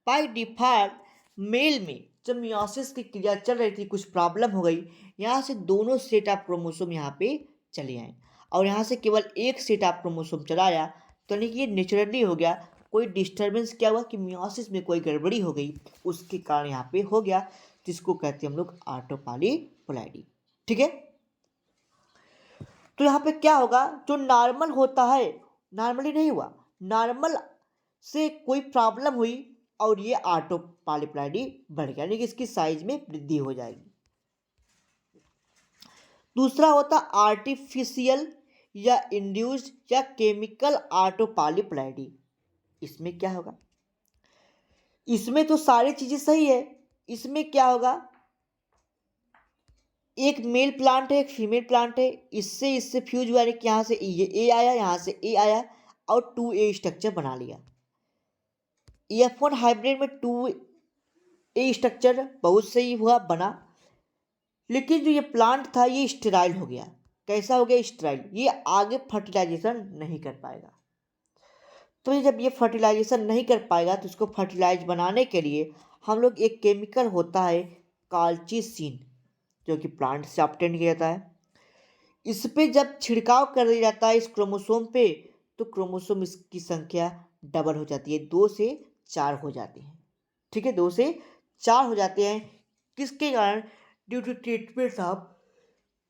A: बाय डिफॉल्ट मेल में जब मियोसिस की क्रिया चल रही थी कुछ प्रॉब्लम हो गई, यहाँ से दोनों सेट ऑफ क्रोमोसोम यहाँ पे चले आए और यहाँ से केवल एक सेट ऑफ क्रोमोसोम चला आया, तो यानी कि ये नेचुरली हो गया, कोई डिस्टर्बेंस क्या हुआ कि मियोसिस में कोई गड़बड़ी हो गई, उसके कारण यहाँ पे हो गया, जिसको कहते हैं हम लोग ऑटोपॉलीप्लॉइडी, ठीक है। तो यहाँ पे क्या होगा, जो नॉर्मल होता है नॉर्मली नहीं हुआ, नॉर्मल से कोई प्रॉब्लम हुई और ये ऑटोपॉलीप्लॉइडी बढ़ गया, यानी कि इसकी साइज में वृद्धि हो जाएगी। दूसरा होता आर्टिफिशियल या इंड्यूस्ड या केमिकल ऑटोपॉलीप्लॉइडी, इसमें क्या होगा, इसमें तो सारी चीजें सही है, इसमें क्या होगा, एक मेल प्लांट है एक फीमेल प्लांट है, इससे फ्यूज हुआ, कि यहाँ से ये ए आया, यहाँ से ए आया और 2A स्ट्रक्चर बना लिया, F1 हाइब्रिड में 2A स्ट्रक्चर बहुत सही हुआ बना, लेकिन जो ये प्लांट था ये स्टेराइल हो गया, कैसा हो गया, स्टेराइल, ये आगे फर्टिलाइजेशन नहीं कर पाएगा, तो ये जब ये फर्टिलाइजेशन नहीं कर पाएगा तो इसको फर्टिलाइज बनाने के लिए हम लोग एक केमिकल होता है काल्चिसिन, जो कि प्लांट से ऑब्टेन किया जाता है। इस पे जब छिड़काव कर दिया जाता है इस क्रोमोसोम पे, तो क्रोमोसोम इसकी संख्या डबल हो जाती है, 2 से 4 हो जाती है। ठीक है, 2 से 4 हो जाते हैं। किसके कारण? Due to treatment of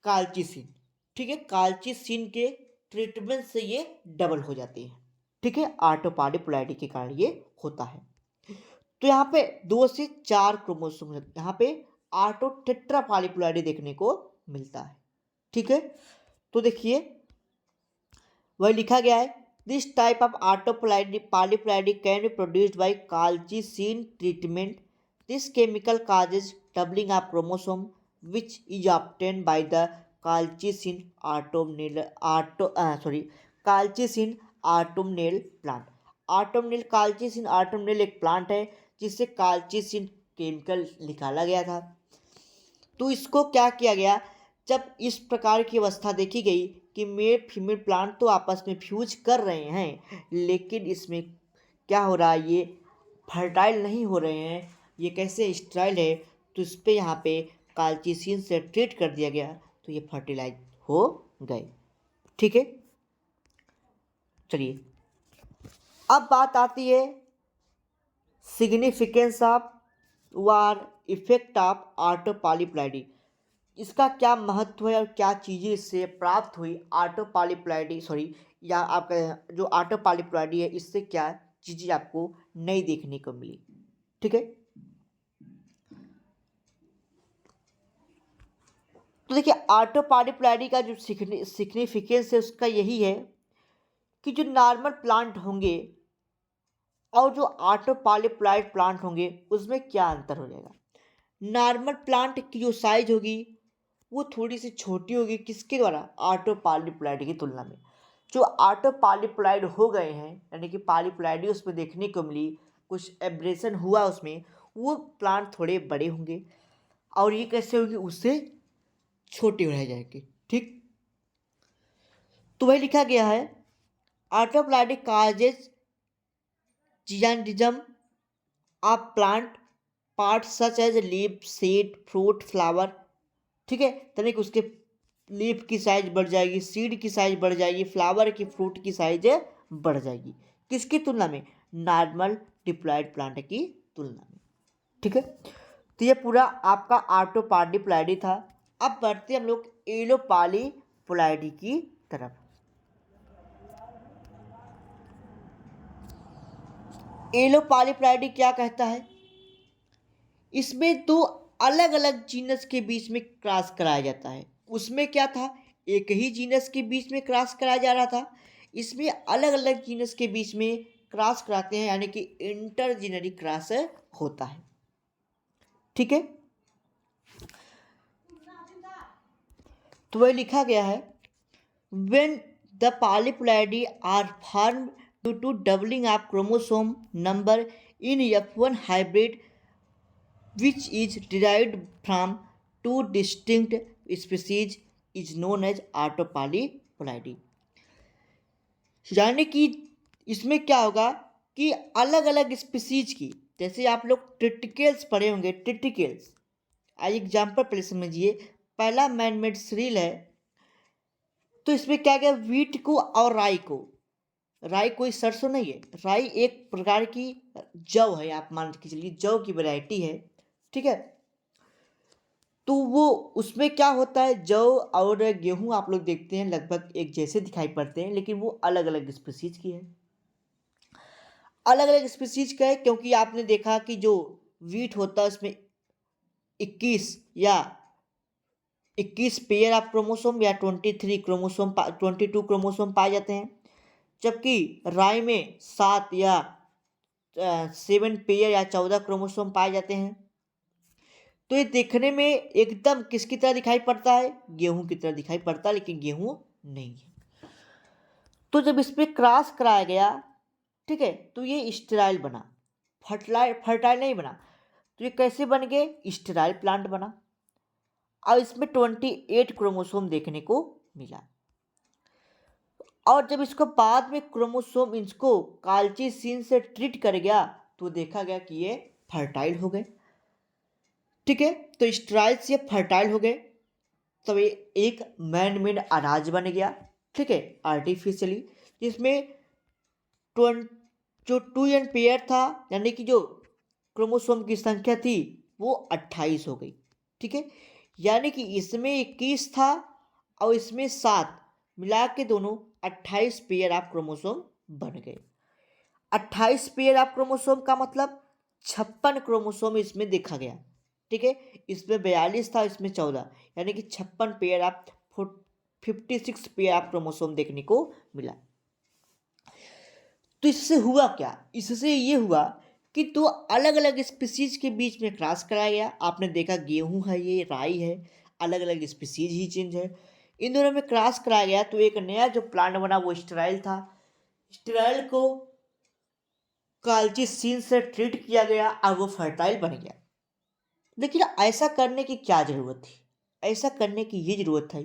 A: colchicine. ठीक है, काल्चिसिन के ट्रीटमेंट से ये डबल हो जाती है। ठीक है, ऑटोपॉलीप्लॉइडी के कारण ये होता है। तो यहाँ पे 2 से 4 क्रोमोसोम, यहाँ पे ऑटो टेट्रापॉलीप्लॉइडी देखने को मिलता है। ठीक है, तो देखिए वह लिखा गया है, this type of autopolyploidy can be produced by colchicine treatment. This chemical causes doubling of chromosome which is obtained by the colchicine colchicine autumnal plant। Autumnal colchicine autumnal एक प्लांट है जिससे काल्चिसिन केमिकल निकाला गया था। तो इसको क्या किया गया, जब इस प्रकार की अवस्था देखी गई कि मेल फीमेल प्लांट तो आपस में फ्यूज कर रहे हैं, लेकिन इसमें क्या हो रहा है, ये फर्टाइल नहीं हो रहे हैं, ये कैसे स्टेराइल है, तो इस पर यहाँ पे काल्चिसिन से ट्रीट कर दिया गया, तो ये फर्टिलाइज हो गए। ठीक है, चलिए अब बात आती है significance of or effect of autopolyploidy. इसका क्या महत्व है और क्या चीज़ें इससे प्राप्त हुई, ऑटोपॉलीप्लॉइडी या आपका जो ऑटोपॉलीप्लॉइडी है इससे क्या चीज़ें आपको नई देखने को मिली। ठीक है, तो देखिए ऑटोपॉलीप्लॉइडी का जो सिग्निफिकेंस है उसका यही है कि जो नॉर्मल प्लांट होंगे और जो ऑटोपॉलीप्लॉइड प्लांट होंगे उसमें क्या अंतर हो जाएगा। नॉर्मल प्लांट की जो साइज होगी वो थोड़ी सी छोटी होगी, किसके द्वारा? ऑटोपॉलीप्लॉइड की तुलना में। जो ऑटोपॉलीप्लॉइड हो गए हैं यानी कि पॉलीप्लॉइडी उसमें देखने को मिली, कुछ एब्रेशन हुआ उसमें, वो प्लांट थोड़े बड़े होंगे और ये कैसे होंगे, उससे छोटे रह जाएंगे। ठीक, तो वही लिखा गया है, ऑटोपॉलीप्लॉइडी causes gigantism of plant parts such as leaf, seed, fruit, flower। ठीक है, यानी कि उसके लीफ की साइज बढ़ जाएगी, सीड की साइज बढ़ जाएगी, फ्लावर की, फ्रूट की साइज बढ़ जाएगी। किसकी तुलना में? नॉर्मल डिप्लॉयड प्लांट की तुलना में। ठीक है, तो ये पूरा आपका ऑटोपॉलीप्लॉइडी था। अब बढ़ते हम लोग एलोपॉलीप्लॉइडी की तरफ। एलोपॉलीप्लॉइडी क्या कहता है, इसमें दो अलग अलग जीनस के बीच में क्रॉस कराया जाता है। उसमें क्या था, एक ही जीनस के बीच में क्रॉस कराया जा रहा था, इसमें अलग अलग जीनस के बीच में क्रॉस कराते हैं, यानी कि इंटरजीनरी क्रॉस होता है। ठीक है, तो वह लिखा गया है, when the polyploidy are formed due to doubling of chromosome number in F1 hybrid which is derived from two distinct species is known as autopolyploidy। यानी कि इसमें क्या होगा कि अलग अलग स्पीसीज की, जैसे आप लोग ट्रिटिकेल्स पढ़े होंगे, ट्रिटिकेल्स आज एग्जाम्पल पहले समझिए। पहला मैनमेड सीरियल है, तो इसमें क्या क्या, वीट को और राई को, राई कोई सरसों नहीं है, राई एक प्रकार की जौ है, आप मान के चलिए जौ की वैरायटी है। ठीक है, तो वो उसमें क्या होता है, जौ और गेहूं आप लोग देखते हैं लगभग एक जैसे दिखाई पड़ते हैं, लेकिन वो अलग अलग स्पीसीज की है। अलग अलग स्पीसीज का है क्योंकि आपने देखा कि जो वीट होता है उसमें 21 पेयर ऑफ क्रोमोसोम या 22 क्रोमोसोम पाए जाते हैं, जबकि राई में 7 या 7 पेयर या 14 क्रोमोसोम पाए जाते हैं। तो ये देखने में एकदम किसकी तरह दिखाई पड़ता है, गेहूं की तरह दिखाई पड़ता है, लेकिन गेहूं नहीं है। तो जब इस पर क्रॉस कराया गया, ठीक है, तो ये स्टेराइल बना, फर्टाइल नहीं बना। तो ये कैसे बन गए, स्टेराइल प्लांट बना। और इसमें 28 क्रोमोसोम देखने को मिला, और जब इसको बाद में क्रोमोसोम इसको काल्चिसिन से ट्रीट कर गया तो देखा गया कि ये फर्टाइल हो गए। ठीक है, तो स्टेरॉइड्स ये फर्टाइल हो गए, तो ये एक मैन मेड अनाज बन गया, ठीक है, आर्टिफिशियली, जिसमें जो 2n पेयर था, यानी कि जो क्रोमोसोम की संख्या थी वो 28 हो गई, ठीक है। यानी कि इसमें 21 था और इसमें 7, मिला के दोनों 28 पेयर ऑफ क्रोमोसोम बन गए। 28 पेयर ऑफ क्रोमोसोम का मतलब 56 क्रोमोसोम इसमें देखा गया, ठीक है। इसमें 42 था, इसमें 14, यानी कि 56 pair of 56 pair of chromosome देखने को मिला। तो इससे हुआ क्या? इससे ये हुआ कि दो अलग अलग स्पीसीज के बीच में क्रॉस कराया गया। आपने देखा गेहूं है, ये राई है, अलग अलग स्पीसीज ही चेंज है, इन दोनों में क्रॉस कराया गया तो एक नया जो प्लांट बना वो स्टेराइल था। स्टेराइल को काल्चिसिन से ट्रीट किया गया और वो फर्टाइल बन गया। लेकिन ऐसा करने की क्या जरूरत थी? ऐसा करने की ये जरूरत थी,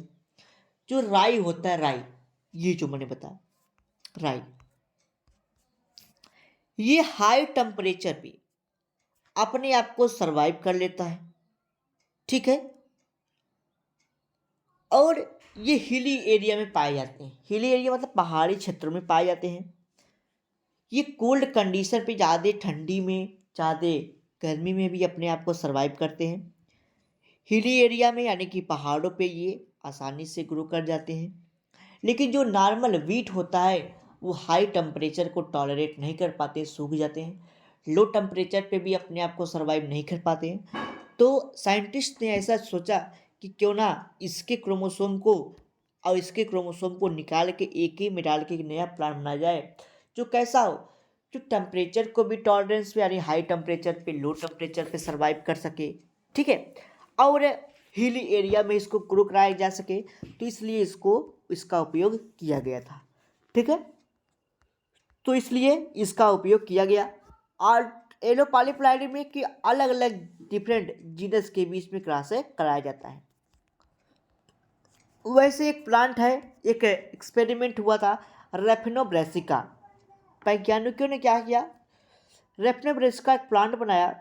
A: जो राई होता है, राई, ये जो मैंने बताया राई, ये हाई टेम्परेचर पे अपने आप को सरवाइव कर लेता है, ठीक है। और ये हिली एरिया में पाए जाते हैं। हिली एरिया मतलब पहाड़ी क्षेत्रों में पाए जाते हैं। ये कोल्ड कंडीशन पे, ज़्यादा ठंडी में, ज़्यादा गर्मी में भी अपने आप को सरवाइव करते हैं। हिली एरिया में यानी कि पहाड़ों पे ये आसानी से ग्रो कर जाते हैं। लेकिन जो नॉर्मल वीट होता है वो हाई टेम्परेचर को टॉलरेट नहीं कर पाते, सूख जाते हैं। लो टेम्परेचर पे भी अपने आप को सरवाइव नहीं कर पाते हैं। तो साइंटिस्ट ने ऐसा सोचा कि क्यों ना इसके क्रोमोसोम को और इसके क्रोमोसोम को निकाल के एक ही में डाल के एक नया प्लांट बनाया जाए, जो कैसा हो, जो टेम्परेचर को भी टॉलरेंस पे, यानी हाई टेम्परेचर पे, लो टेम्परेचर पे सरवाइव कर सके, ठीक है, और हिली एरिया में इसको ग्रो कराया जा सके। तो इसलिए इसका उपयोग किया गया था, ठीक है। तो इसलिए इसका उपयोग किया गया। और एलोपालीप्लाइडी में कि अलग अलग डिफरेंट जीनस के बीच में क्रॉस कराया जाता है। वैसे एक प्लांट है, एक एक्सपेरिमेंट हुआ था रेफिनोब्रेसिका। वैज्ञानिकों ने क्या किया, रेफिनोब्रेसिका एक प्लांट बनाया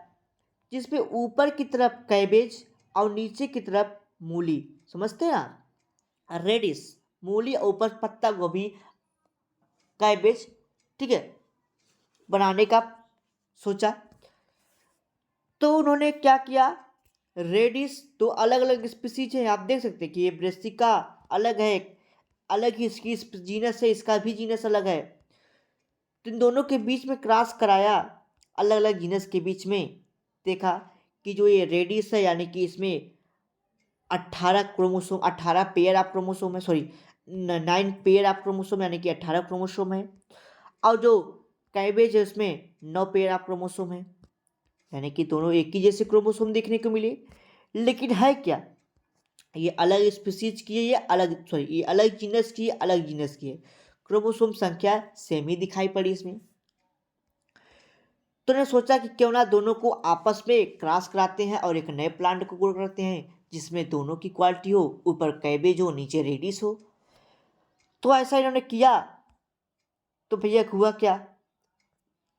A: जिसमें ऊपर की तरफ कैबेज और नीचे की तरफ मूली, समझते हैं आप, रेडिस, मूली, ऊपर पत्ता गोभी, कैबेज, ठीक है, बनाने का सोचा। तो उन्होंने क्या किया, रेडिस दो अलग अलग स्पीसीज हैं, आप देख सकते हैं कि ये ब्रेसिका अलग है, अलग ही इसकी जीनस है, इसका भी जीनस अलग है। तो इन दोनों के बीच में क्रॉस कराया, अलग अलग जीनस के बीच में, देखा कि जो ये रेडिस है, यानी कि इसमें 18 क्रोमोसोम, 18 पेयर ऑफ क्रोमोसोम है, सॉरी 9 पेयर ऑफ क्रोमोसोम, यानी कि 18 क्रोमोसोम है। और जो कैबेज है उसमें 9 पेयर ऑफ क्रोमोसोम है, यानी कि दोनों एक ही जैसे क्रोमोसोम देखने को मिले। लेकिन है क्या, ये अलग स्पीसीज की है, ये अलग, सॉरी ये अलग जीनस की है, अलग जीनस की है, क्रोमोसोम संख्या सेम ही दिखाई पड़ी इसमें। तो ने सोचा कि क्यों ना दोनों को आपस में क्रॉस कराते हैं और एक नए प्लांट को ग्रो करते हैं जिसमें दोनों की क्वालिटी हो, ऊपर कैबेज हो, नीचे रेडिस हो। तो ऐसा इन्होंने किया। तो भैया हुआ क्या,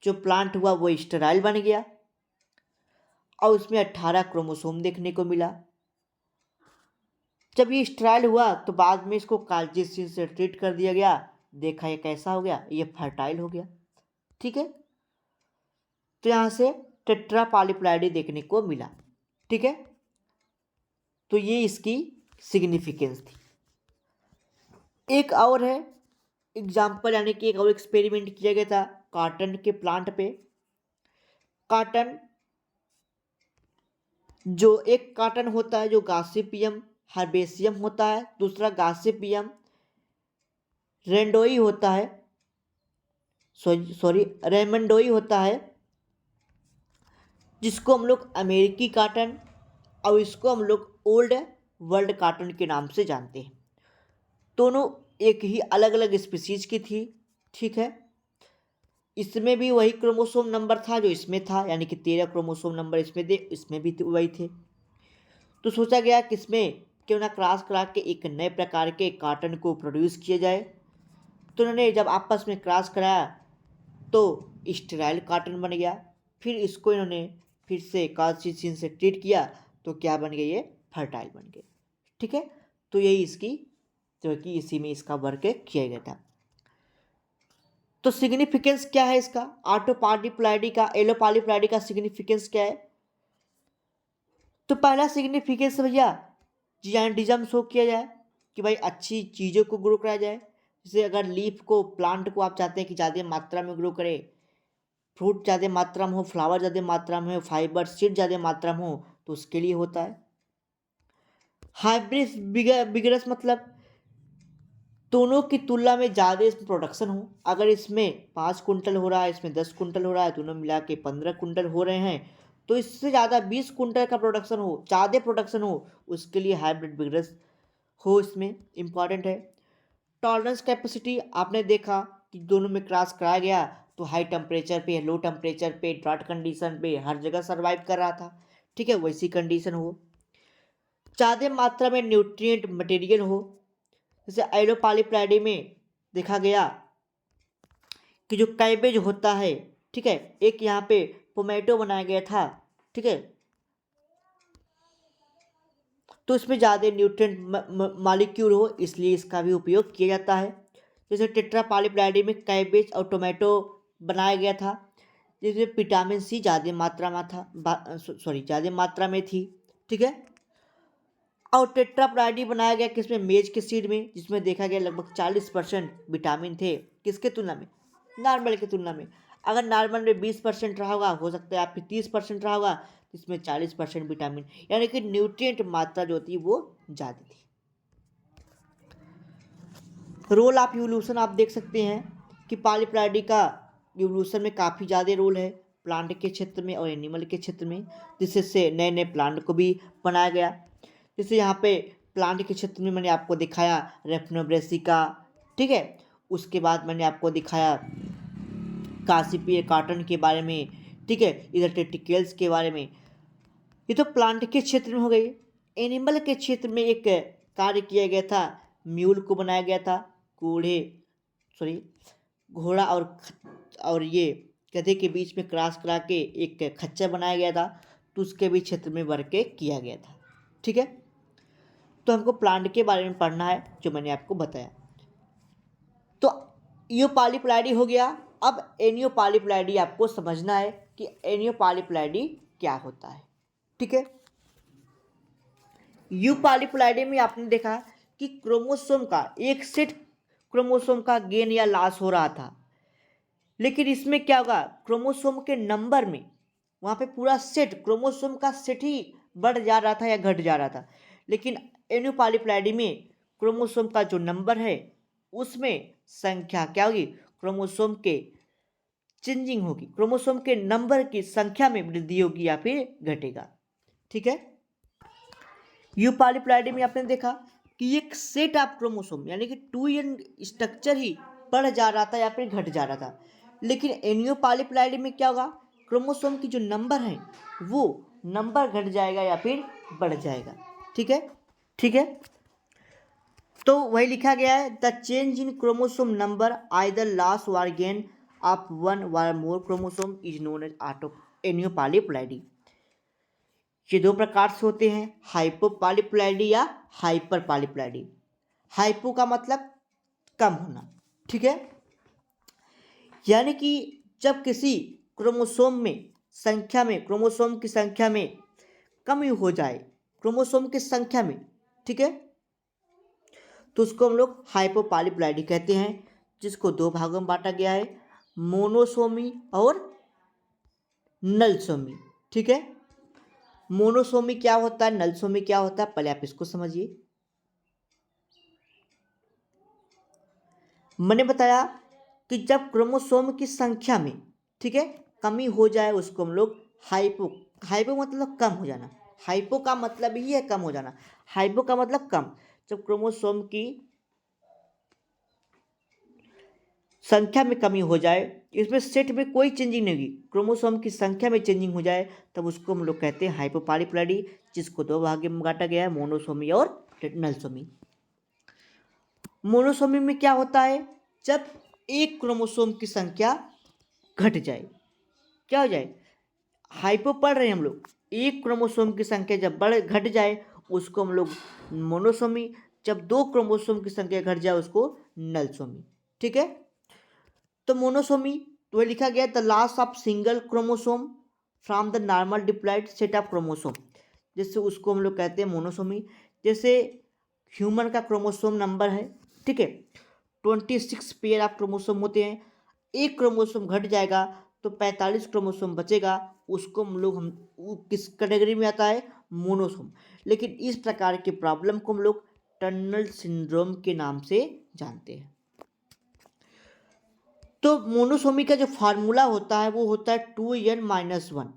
A: जो प्लांट हुआ वो स्टेराइल बन गया और उसमें 18 क्रोमोसोम देखने को मिला। जब ये स्टेराइल हुआ तो बाद में इसको काल्चिसिन से ट्रीट कर दिया गया। देखा ये कैसा हो गया, ये फर्टाइल हो गया, ठीक है। तो यहाँ से टेट्रा पॉलीप्लाइडी देखने को मिला, ठीक है। तो ये इसकी सिग्निफिकेंस थी। एक और है एग्जाम्पल, यानी कि एक और एक्सपेरिमेंट किया गया था कॉटन के प्लांट पे। कॉटन, जो एक कॉटन होता है जो गासिपियम हर्बेसियम होता है, दूसरा गासिपियम रेंडोई होता है, सॉरी रेमंडोई होता है, जिसको हम लोग अमेरिकी कॉटन और इसको हम लोग ओल्ड वर्ल्ड कॉटन के नाम से जानते हैं। दोनों एक ही अलग अलग स्पीसीज की थी, ठीक है। इसमें भी वही क्रोमोसोम नंबर था जो इसमें था, यानी कि 13 क्रोमोसोम नंबर इसमें थे, इसमें भी वही थे। तो सोचा गया कि इसमें क्यों ना क्रॉस करा के एक नए प्रकार के कॉटन को प्रोड्यूस किया जाए। तो उन्होंने जब आपस में क्रॉस कराया तो स्टेराइल कॉटन बन गया। फिर इसको इन्होंने फिर से काल्चिसिन से ट्रीट किया तो क्या बन गए, ये फर्टाइल बन गए। ठीक है, तो यही इसकी जो कि इसी में इसका वर्क किया गया था। तो सिग्निफिकेंस क्या है इसका, ऑटोपॉलीप्लाइडी का, एलोपॉलीप्लाइडी का सिग्निफिकेंस क्या है? तो पहला सिग्निफिकेंस भैया जियांटिज्म शो किया जाए कि भाई अच्छी चीज़ों को ग्रो कराया जाए। जैसे अगर लीफ को, प्लांट को आप चाहते हैं कि ज़्यादा मात्रा में ग्रो करे, फ्रूट ज़्यादा मात्रा में हो, फ्लावर ज़्यादा मात्रा में हो, फाइबर सीड ज़्यादा मात्रा में हो, तो उसके लिए होता है। हाइब्रिड बिगरस मतलब दोनों की तुलना में ज़्यादा इसमें प्रोडक्शन हो। अगर इसमें 5 कुंटल हो रहा है, इसमें 10 कुंटल हो रहा है, दोनों मिला के 15 कुंटल हो रहे हैं, तो इससे ज़्यादा 20 कुंटल का प्रोडक्शन हो, ज़्यादा प्रोडक्शन हो, उसके लिए हाइब्रिड बिगरस हो इसमें इम्पॉर्टेंट है। टॉलरेंस कैपेसिटी आपने देखा कि दोनों में क्रॉस कराया गया तो हाई टेम्परेचर पे, लो टेम्परेचर पे, ड्राउट कंडीशन पे हर जगह सर्वाइव कर रहा था। ठीक है, वैसी कंडीशन हो। ज़्यादा मात्रा में न्यूट्रिएंट मटेरियल हो, जैसे एलोपॉलीप्लाइडी में देखा गया कि जो कैबेज होता है, ठीक है, एक यहाँ पे टोमेटो बनाया गया था, ठीक है, तो इसमें ज़्यादा न्यूट्रिएंट मॉलिक्यूल हो, इसलिए इसका भी उपयोग किया जाता है। जैसे टेट्रापॉलीप्लाइडी में कैबेज और टोमेटो बनाया गया था, जिसमें विटामिन सी ज़्यादा मात्रा में था, ज़्यादा मात्रा में थी। ठीक है, और टेट्राप्लाइडी बनाया गया किसमें, मेज के सीड में, जिसमें देखा गया लगभग 40% विटामिन थे। किसके तुलना में, नॉर्मल की तुलना में। अगर नॉर्मल में 20% रहा होगा, हो सकता है आपकी 30% रहा होगा, इसमें 40% विटामिन, यानी कि न्यूट्रिएंट मात्रा जो थी वो ज़्यादा थी। रोल ऑफ इवोल्यूशन आप देख सकते हैं कि पॉलीप्लाइडी का इवोल्यूशन में काफ़ी ज़्यादा रोल है, प्लांट के क्षेत्र में और एनिमल के क्षेत्र में, जिससे नए नए प्लांट को भी बनाया गया। जैसे यहाँ पे प्लांट के क्षेत्र में मैंने आपको दिखाया रेफनोब्रेसिका, ठीक है, उसके बाद मैंने आपको दिखाया कासिपिया कॉटन के बारे में, ठीक है, इधर टेटिकल्स के बारे में। ये तो प्लांट के क्षेत्र में हो गई। एनिमल के क्षेत्र में एक कार्य किया गया था, म्यूल को बनाया गया था, घोड़ा और ये गधे के बीच में क्रॉस करा के एक खच्चर बनाया गया था, तो उसके भी क्षेत्र में वर्क किया गया था। ठीक है, तो हमको प्लांट के बारे में पढ़ना है जो मैंने आपको बताया। तो इयोपॉलीप्लाइडी हो गया। अब एनियोपॉलीप्लाइडी आपको समझना है कि एनियोपॉलीप्लाइडी क्या होता है। ठीक है, यूपॉलीप्लाइडी में आपने देखा कि क्रोमोसोम का एक सेट क्रोमोसोम का गेन या लॉस हो रहा था, लेकिन इसमें क्या होगा, क्रोमोसोम के नंबर में वहाँ पे पूरा सेट, क्रोमोसोम का सेट ही बढ़ जा रहा था या घट जा रहा था। लेकिन एनियोपॉलीप्लाइडी में क्रोमोसोम का जो नंबर है उसमें संख्या क्या होगी, क्रोमोसोम के चेंजिंग होगी, क्रोमोसोम के नंबर की संख्या में वृद्धि होगी या फिर घटेगा। ठीक है, यूपॉलीप्लाइडी में आपने देखा कि एक सेट ऑफ क्रोमोसोम यानी कि 2n स्ट्रक्चर ही बढ़ जा रहा था या फिर घट जा रहा था। लेकिन एनियोपॉलीप्लाइडी में क्या होगा, क्रोमोसोम की जो नंबर है वो नंबर घट जाएगा या फिर बढ़ जाएगा। ठीक है, ठीक है, तो वही लिखा गया है, the change in chromosome number either loss और गेन ऑफ वन और मोर क्रोमोसोम इज नोन एज एनियोपॉलीप्लाइडी। ये दो प्रकार से होते हैं, हाइपोपॉलीप्लाइडी या हाइपर पॉलीप्लाइडी। हाइपो का मतलब कम होना, ठीक है, यानी कि जब किसी क्रोमोसोम की संख्या में कमी हो जाए, क्रोमोसोम की संख्या में, ठीक है, तो उसको हम लोग हाइपोपॉलीप्लाइडी कहते हैं, जिसको दो भागों में बांटा गया है, मोनोसोमी और नलसोमी। ठीक है, मोनोसोमी क्या होता है, नलसोमी क्या होता है, पहले आप इसको समझिए। मैंने बताया कि जब क्रोमोसोम की संख्या में, ठीक है, कमी हो जाए उसको हम लोग हाइपो मतलब कम हो जाना, हाइपो का मतलब ही है कम हो जाना, हाइपो का मतलब कम। जब क्रोमोसोम की संख्या में कमी हो जाए, इसमें सेट में कोई चेंजिंग नहीं होगी, क्रोमोसोम की संख्या में चेंजिंग हो जाए, तब उसको हम लोग कहते हैं हाइपोपॉलीप्लाइडी, जिसको दो भाग में बांटा गया है, मोनोसोमी और नलसोमी। मोनोसोमी में क्या होता है, जब एक क्रोमोसोम की संख्या घट जाए, क्या हो जाए, हाइपो पढ़ रहे हैं हम लोग, एक क्रोमोसोम की संख्या जब बढ़ घट जाए उसको हम लोग मोनोसोमी, जब दो क्रोमोसोम की संख्या घट जाए उसको नलसोमी। ठीक है, तो मोनोसोमी तो लिखा गया the loss of single chromosome from the normal diploid set of chromosome, जैसे उसको हम लोग कहते हैं मोनोसोमी। जैसे ह्यूमन का क्रोमोसोम नंबर है, ठीक है, 26 पेयर ऑफ क्रोमोसोम होते हैं। एक क्रोमोसोम घट जाएगा तो 45 क्रोमोसोम बचेगा, उसको हम लोग हम वो किस कैटेगरी में आता है, मोनोसोम। लेकिन इस प्रकार की प्रॉब्लम को हम लोग टनल सिंड्रोम के नाम से जानते हैं। तो मोनोसोमी का जो फार्मूला होता है वो होता है 2n-1।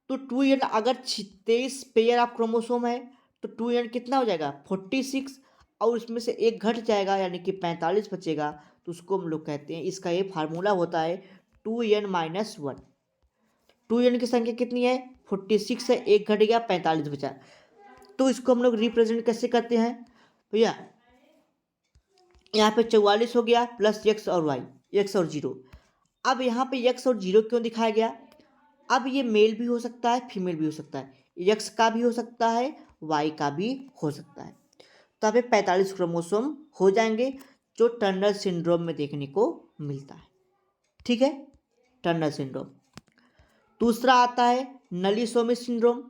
A: तो 2n अगर 23 पेयर ऑफ क्रोमोसोम है तो 2n कितना हो जाएगा 46, और उसमें से एक घट जाएगा यानी कि 45 बचेगा, तो उसको हम लोग कहते हैं, इसका ये फार्मूला होता है 2n-1। 2n की संख्या कितनी है 46 है, एक घट गया 45 बचा, तो इसको हम लोग रिप्रेजेंट कैसे करते हैं भैया, यहाँ पे 44 हो गया प्लस एक्स और वाई, एक्स और जीरो। अब यहाँ पे एक्स और जीरो क्यों दिखाया गया, अब ये मेल भी हो सकता है फीमेल भी हो सकता है, एक्स का भी हो सकता है वाई का भी हो सकता है। तो यहाँ पे 45 क्रोमोसोम हो जाएंगे जो टर्नर सिंड्रोम में देखने को मिलता है। ठीक है, टर्नर सिंड्रोम। दूसरा आता है नलीसोमी सिंड्रोम।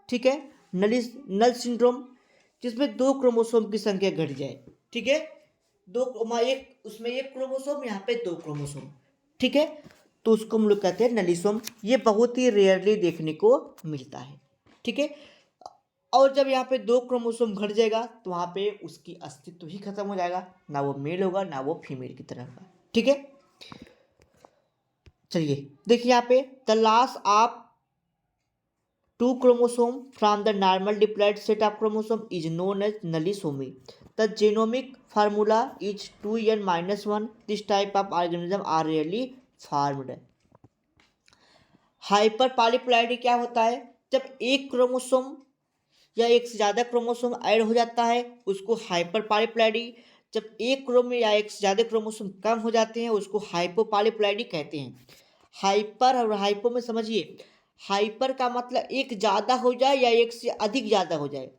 A: ठीक है, नल सिंड्रोम, जिसमें दो क्रोमोसोम की संख्या घट जाए। ठीक है, एक उसमें एक क्रोमोसोम, यहाँ पे दो क्रोमोसोम। ठीक है, तो उसको हम लोग कहते हैं नलीसोम। ये बहुत ही रेयरली देखने को मिलता है। ठीक है, और जब यहाँ पे दो क्रोमोसोम घट जाएगा तो वहाँ पे उसकी अस्तित्व ही खत्म हो जाएगा, ना वो मेल होगा ना वो फीमेल की तरह होगा। ठीक है, चलिए देखिए यहाँ पे the loss of two chromosome from the normal diploid set of chromosome is known as nullisomy. The genomic formula is 2n-1. This type of organism are rarely formed. Hyper polyploidy क्या होता है, जब एक क्रोमोसोम या एक से ज़्यादा chromosome add हो जाता है उसको हाइपर पॉलीप्लॉइडी, जब एक क्रोम या एक से ज़्यादा क्रोमोसोम कम हो जाते हैं उसको हाइपोपॉलीप्लॉइडी कहते हैं। हाइपर और हाइपो में समझिए, हाइपर का मतलब एक ज़्यादा हो जाए या एक से अधिक ज़्यादा हो जाए,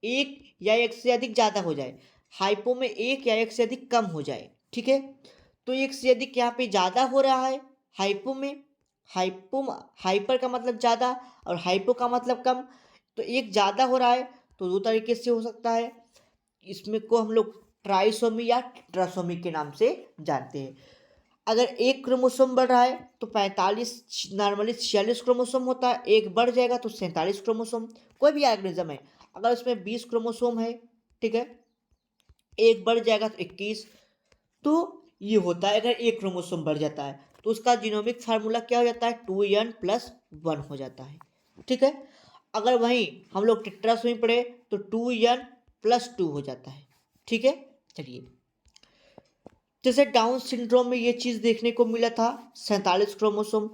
A: एक या एक से अधिक ज़्यादा हो जाए। हाइपो में एक या एक से अधिक कम हो जाए। ठीक है, तो एक से अधिक यहाँ पे ज़्यादा हो रहा है हाइपो में, हाइपो हाइपर का मतलब ज़्यादा और हाइपो का मतलब कम, तो एक ज़्यादा हो रहा है तो दो तरीके से हो सकता है, इसमें को हम लोग ट्राइसोमी या टेट्रासोमी के नाम से जानते हैं। अगर एक क्रोमोसोम बढ़ रहा है तो 45, नॉर्मली 46 क्रोमोसोम होता है, एक बढ़ जाएगा तो 47 क्रोमोसोम। कोई भी ऑर्गेनिज्म है अगर उसमें 20 क्रोमोसोम है, ठीक है, एक बढ़ जाएगा तो 21, तो ये होता है अगर एक क्रोमोसोम बढ़ जाता है तो उसका जीनोमिक फार्मूला क्या हो जाता है 2n+1 हो जाता है। ठीक है, अगर वहीं हम लोग टेट्रासोमी पढ़े तो 2n+2 हो जाता है। ठीक है, चलिए जैसे डाउन सिंड्रोम में ये चीज़ देखने को मिला था 47 क्रोमोसोम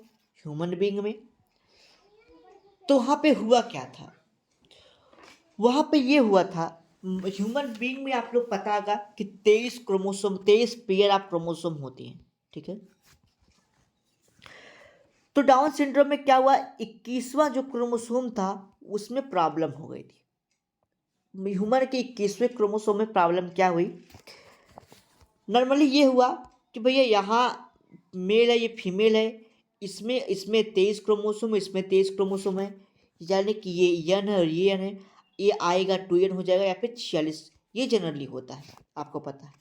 A: ह्यूमन बीइंग में। तो वहाँ पे हुआ क्या था, वहाँ पे ये हुआ था ह्यूमन बीइंग में आप लोग पता होगा कि 23 क्रोमोसोम, 23 पेयर ऑफ क्रोमोसोम होते हैं। ठीक है, तो डाउन सिंड्रोम में क्या हुआ, 21वां जो क्रोमोसोम था उसमें प्रॉब्लम हो गई थी। ह्यूमन के 21वें क्रोमोसोम में प्रॉब्लम क्या हुई, नॉर्मली ये हुआ कि भैया यहाँ मेल है ये फीमेल है, इसमें इसमें 23 क्रोमोसोम इसमें 23 क्रोमोसोम है, यानी कि ये यन है और ये यन है, ये आएगा 2n हो जाएगा या फिर 46, ये जनरली होता है आपको पता है।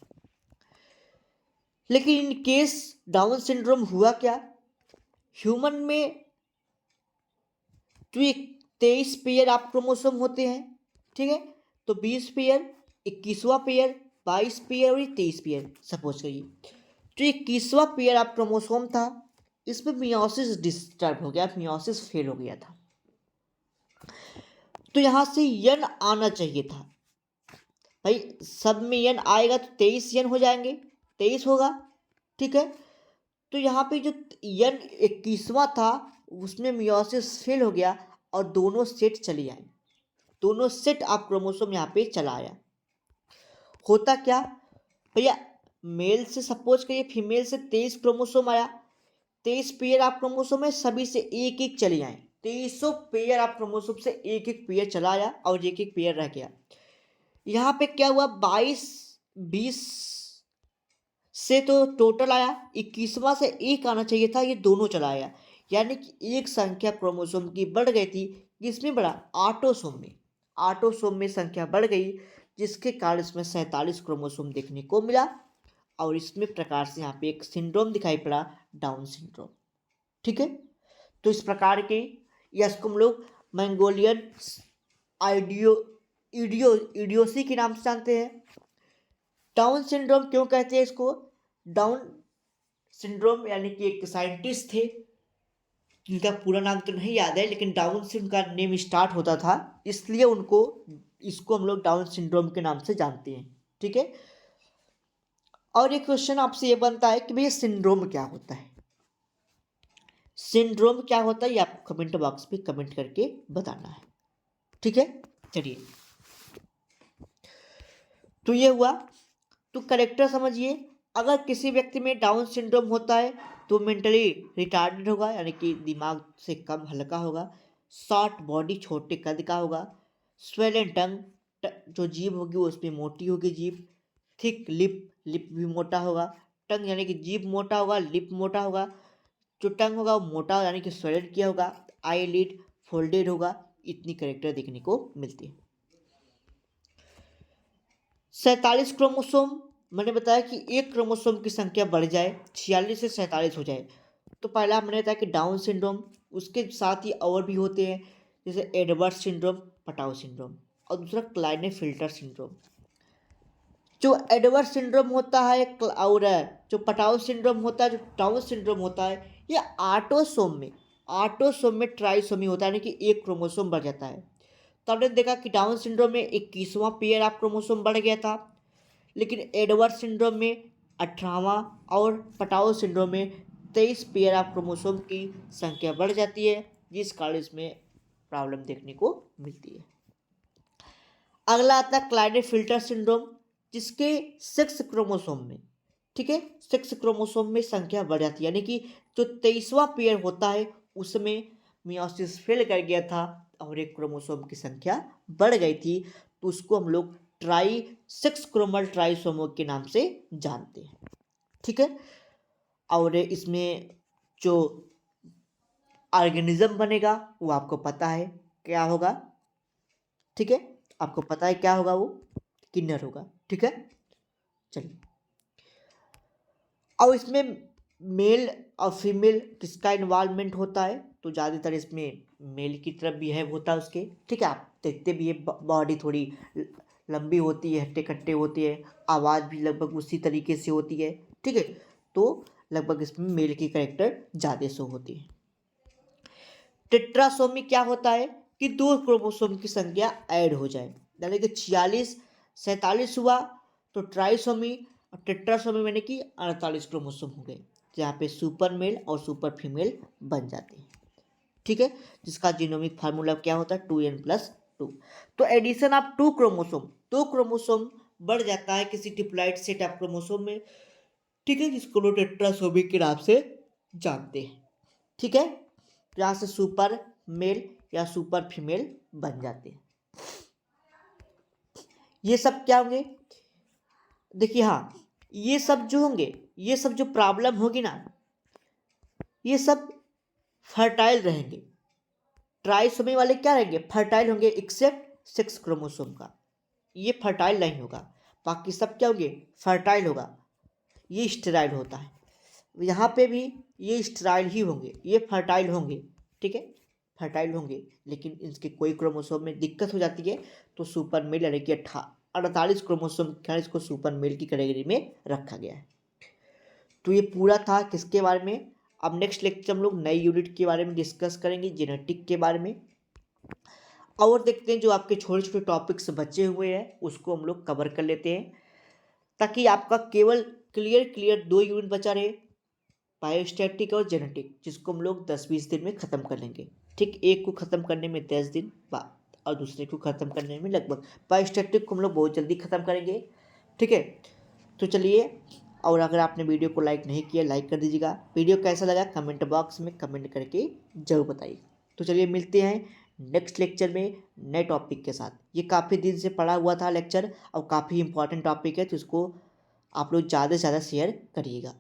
A: लेकिन इन केस डाउन सिंड्रोम हुआ क्या, ह्यूमन में जो 23 पेयर आप क्रोमोसोम होते हैं, ठीक है, तो 20 पेयर, 21वां पेयर, 22 पेयर और 23 पेयर सपोज करिए। जो 21वां पेयर आप क्रोमोसोम था इसमें मियोसिस डिस्टर्ब हो गया, मियोसिस फेल हो गया था, तो यहाँ से यन आना चाहिए था। भाई सब में यन आएगा तो 23 यन हो जाएंगे, 23 होगा। ठीक है, तो यहाँ पे जो यन 21वां था उसमें मियोसिस फेल हो गया और दोनों सेट चले आए, दोनों सेट आप क्रोमोसोम यहाँ पे चला आया। होता क्या भैया, मेल से सपोज करिए फीमेल से 23 क्रोमोसोम आया, 23 पेयर आप क्रोमोसोम है, सभी से एक एक चले आए, 2300 पेयर आप क्रोमोसोम से एक एक पेयर चला आया और एक एक पेयर रह गया। यहाँ पे क्या हुआ, 22 20 से तो टोटल आया, 21वां से एक आना चाहिए था, ये दोनों चला आया। यानी कि एक संख्या क्रोमोसोम की बढ़ गई थी, किसमें बढ़ा, ऑटोसोम में। ऑटोसोम में संख्या बढ़ गई, जिसके कारण इसमें 47 क्रोमोसोम देखने को मिला। और इसमें प्रकार से यहाँ पे एक सिंड्रोम दिखाई पड़ा, डाउन सिंड्रोम। ठीक है, तो इस प्रकार के, या इसको हम लोग मंगोलियन आइडियो इडियोसी के नाम से जानते हैं। डाउन सिंड्रोम क्यों कहते हैं इसको, डाउन सिंड्रोम यानी कि एक साइंटिस्ट थे जिनका पूरा नाम तो नहीं याद है, लेकिन डाउन से उनका नेम स्टार्ट होता था, इसलिए उनको इसको हम लोग डाउन सिंड्रोम के नाम से जानते हैं। ठीक है, और एक क्वेश्चन आपसे ये बनता है कि भैया सिंड्रोम क्या होता है। सिंड्रोम क्या होता है ये आपको कमेंट बॉक्स पे कमेंट करके बताना है। ठीक है, चलिए, तो ये हुआ। तो करेक्टर समझिए, अगर किसी व्यक्ति में डाउन सिंड्रोम होता है तो मेंटली रिटार्डेड होगा, यानी कि दिमाग से कम हल्का होगा, शॉर्ट बॉडी, छोटे कद का होगा, स्वेलन टंग, जो जीभ होगी वो उसमें मोटी होगी जीभ, थिक लिप, लिप भी मोटा होगा, टंग यानी कि जीभ मोटा होगा, लिप मोटा होगा, जो टंग होगा वो मोटा यानी कि स्वेलन किया होगा, आई लिड फोल्डेड होगा। इतनी करेक्टर देखने को मिलती है। 47 क्रोमोसोम, मैंने बताया कि एक क्रोमोसोम की संख्या बढ़ जाए, 46 से 47 हो जाए, तो पहला मैंने बताया कि डाउन सिंड्रोम, उसके साथ ही और भी होते हैं, जैसे एडवर्ड सिंड्रोम, पटाउ सिंड्रोम, और दूसरा क्लाइनेफिल्टर सिंड्रोम। जो एडवर्ड सिंड्रोम होता है और जो पटाउ सिंड्रोम होता है, जो डाउन सिंड्रोम होता है, ये ऑटोसोम में ट्राइसोमी होता है, यानी कि एक क्रोमोसोम बढ़ जाता है। तो आपने देखा कि डाउन सिंड्रोम में 21वां पेयर आप क्रोमोसोम बढ़ गया था, लेकिन एडवर्ड सिंड्रोम में 18वां और पटाओ सिंड्रोम में 23 पेयर ऑफ क्रोमोसोम की संख्या बढ़ जाती है, जिस कारण इसमें प्रॉब्लम देखने को मिलती है। अगला आता है क्लाइनेफिल्टर सिंड्रोम, जिसके 6 क्रोमोसोम में, ठीक है, 6 क्रोमोसोम में संख्या बढ़ जाती है, यानी कि जो 23वां पेयर होता है उसमें मियोसिस फेल कर गया था और एक क्रोमोसोम की संख्या बढ़ गई थी, तो उसको हम लोग 6 क्रोमल ट्राइसोमो के नाम से जानते हैं। ठीक है, और इसमें जो ऑर्गेनिज्म बनेगा वो आपको पता है क्या होगा। ठीक है, आपको पता है क्या होगा, वो किन्नर होगा। ठीक है, चलिए, और इसमें मेल और फीमेल किसका इन्वॉल्वमेंट होता है, तो ज़्यादातर इसमें मेल की तरफ बिहेव होता है उसके। ठीक है, आप देखते भी है बॉडी थोड़ी लंबी होती है, हट्टे कट्टे होती है, आवाज़ भी लगभग उसी तरीके से होती है। ठीक है, तो लगभग इसमें मेल की कैरेक्टर ज़्यादा शो होती है। टेट्रासोमी क्या होता है कि 2 क्रोमोसोम की संख्या ऐड हो जाए, यानी कि 46 47 हुआ तो ट्राइसोमी, और टेट्रासोमी मैंने कि 48 क्रोमोसोम हो गए, जहाँ पे सुपर मेल और सुपर फीमेल बन जाते हैं। ठीक है, जिसका जीनोमिक फार्मूला क्या होता है 2n+2। तो एडिशन ऑफ 2 क्रोमोसोम बढ़ जाता है किसी डिप्लॉइड सेट ऑफ क्रोमोसोम में। ठीक है, जिसको लोग टेट्रासोमी के नाम से जानते हैं। ठीक है, यहाँ से सुपर मेल या सुपर फीमेल बन जाते हैं। ये सब क्या होंगे, देखिए, हाँ, ये सब जो होंगे, ये सब जो प्रॉब्लम होगी ना, ये सब फर्टाइल रहेंगे। ट्राइसोमी वाले क्या रहेंगे, फर्टाइल होंगे, एक्सेप्ट 6 क्रोमोसोम का, ये फर्टाइल नहीं होगा। बाकी सब क्या होंगे, फर्टाइल होगा। ये स्टेराइल होता है, यहाँ पे भी ये स्टेराइल ही होंगे, ये फर्टाइल होंगे। ठीक है, फर्टाइल होंगे, लेकिन इसके कोई क्रोमोसोम में दिक्कत हो जाती है तो सुपर मेल यानी कि 48 क्रोमोसोम का इसको सुपर मेल की कैटेगरी में रखा गया है। तो ये पूरा था किसके बारे में। अब नेक्स्ट लेक्चर हम लोग नई यूनिट के बारे में डिस्कस करेंगे, जेनेटिक के बारे में, और देखते हैं जो आपके छोटे छोटे टॉपिक्स बचे हुए हैं उसको हम लोग कवर कर लेते हैं, ताकि आपका केवल क्लियर 2 यूनिट बचा रहे, बायोस्टैटिक और जेनेटिक, जिसको हम लोग 10-20 दिन में ख़त्म कर लेंगे। ठीक, एक को ख़त्म करने में 10 दिन बाद और दूसरे को ख़त्म करने में लगभग, बायोस्टैटिक को हम लोग बहुत जल्दी ख़त्म करेंगे। ठीक है, तो चलिए, और अगर आपने वीडियो को लाइक नहीं किया, लाइक कर दीजिएगा। वीडियो कैसा लगा कमेंट बॉक्स में कमेंट करके जरूर बताइए। तो चलिए मिलते हैं नेक्स्ट लेक्चर में नए टॉपिक के साथ। ये काफ़ी दिन से पढ़ा हुआ था लेक्चर और काफ़ी इंपॉर्टेंट टॉपिक है, तो इसको आप लोग ज़्यादा से ज़्यादा शेयर करिएगा।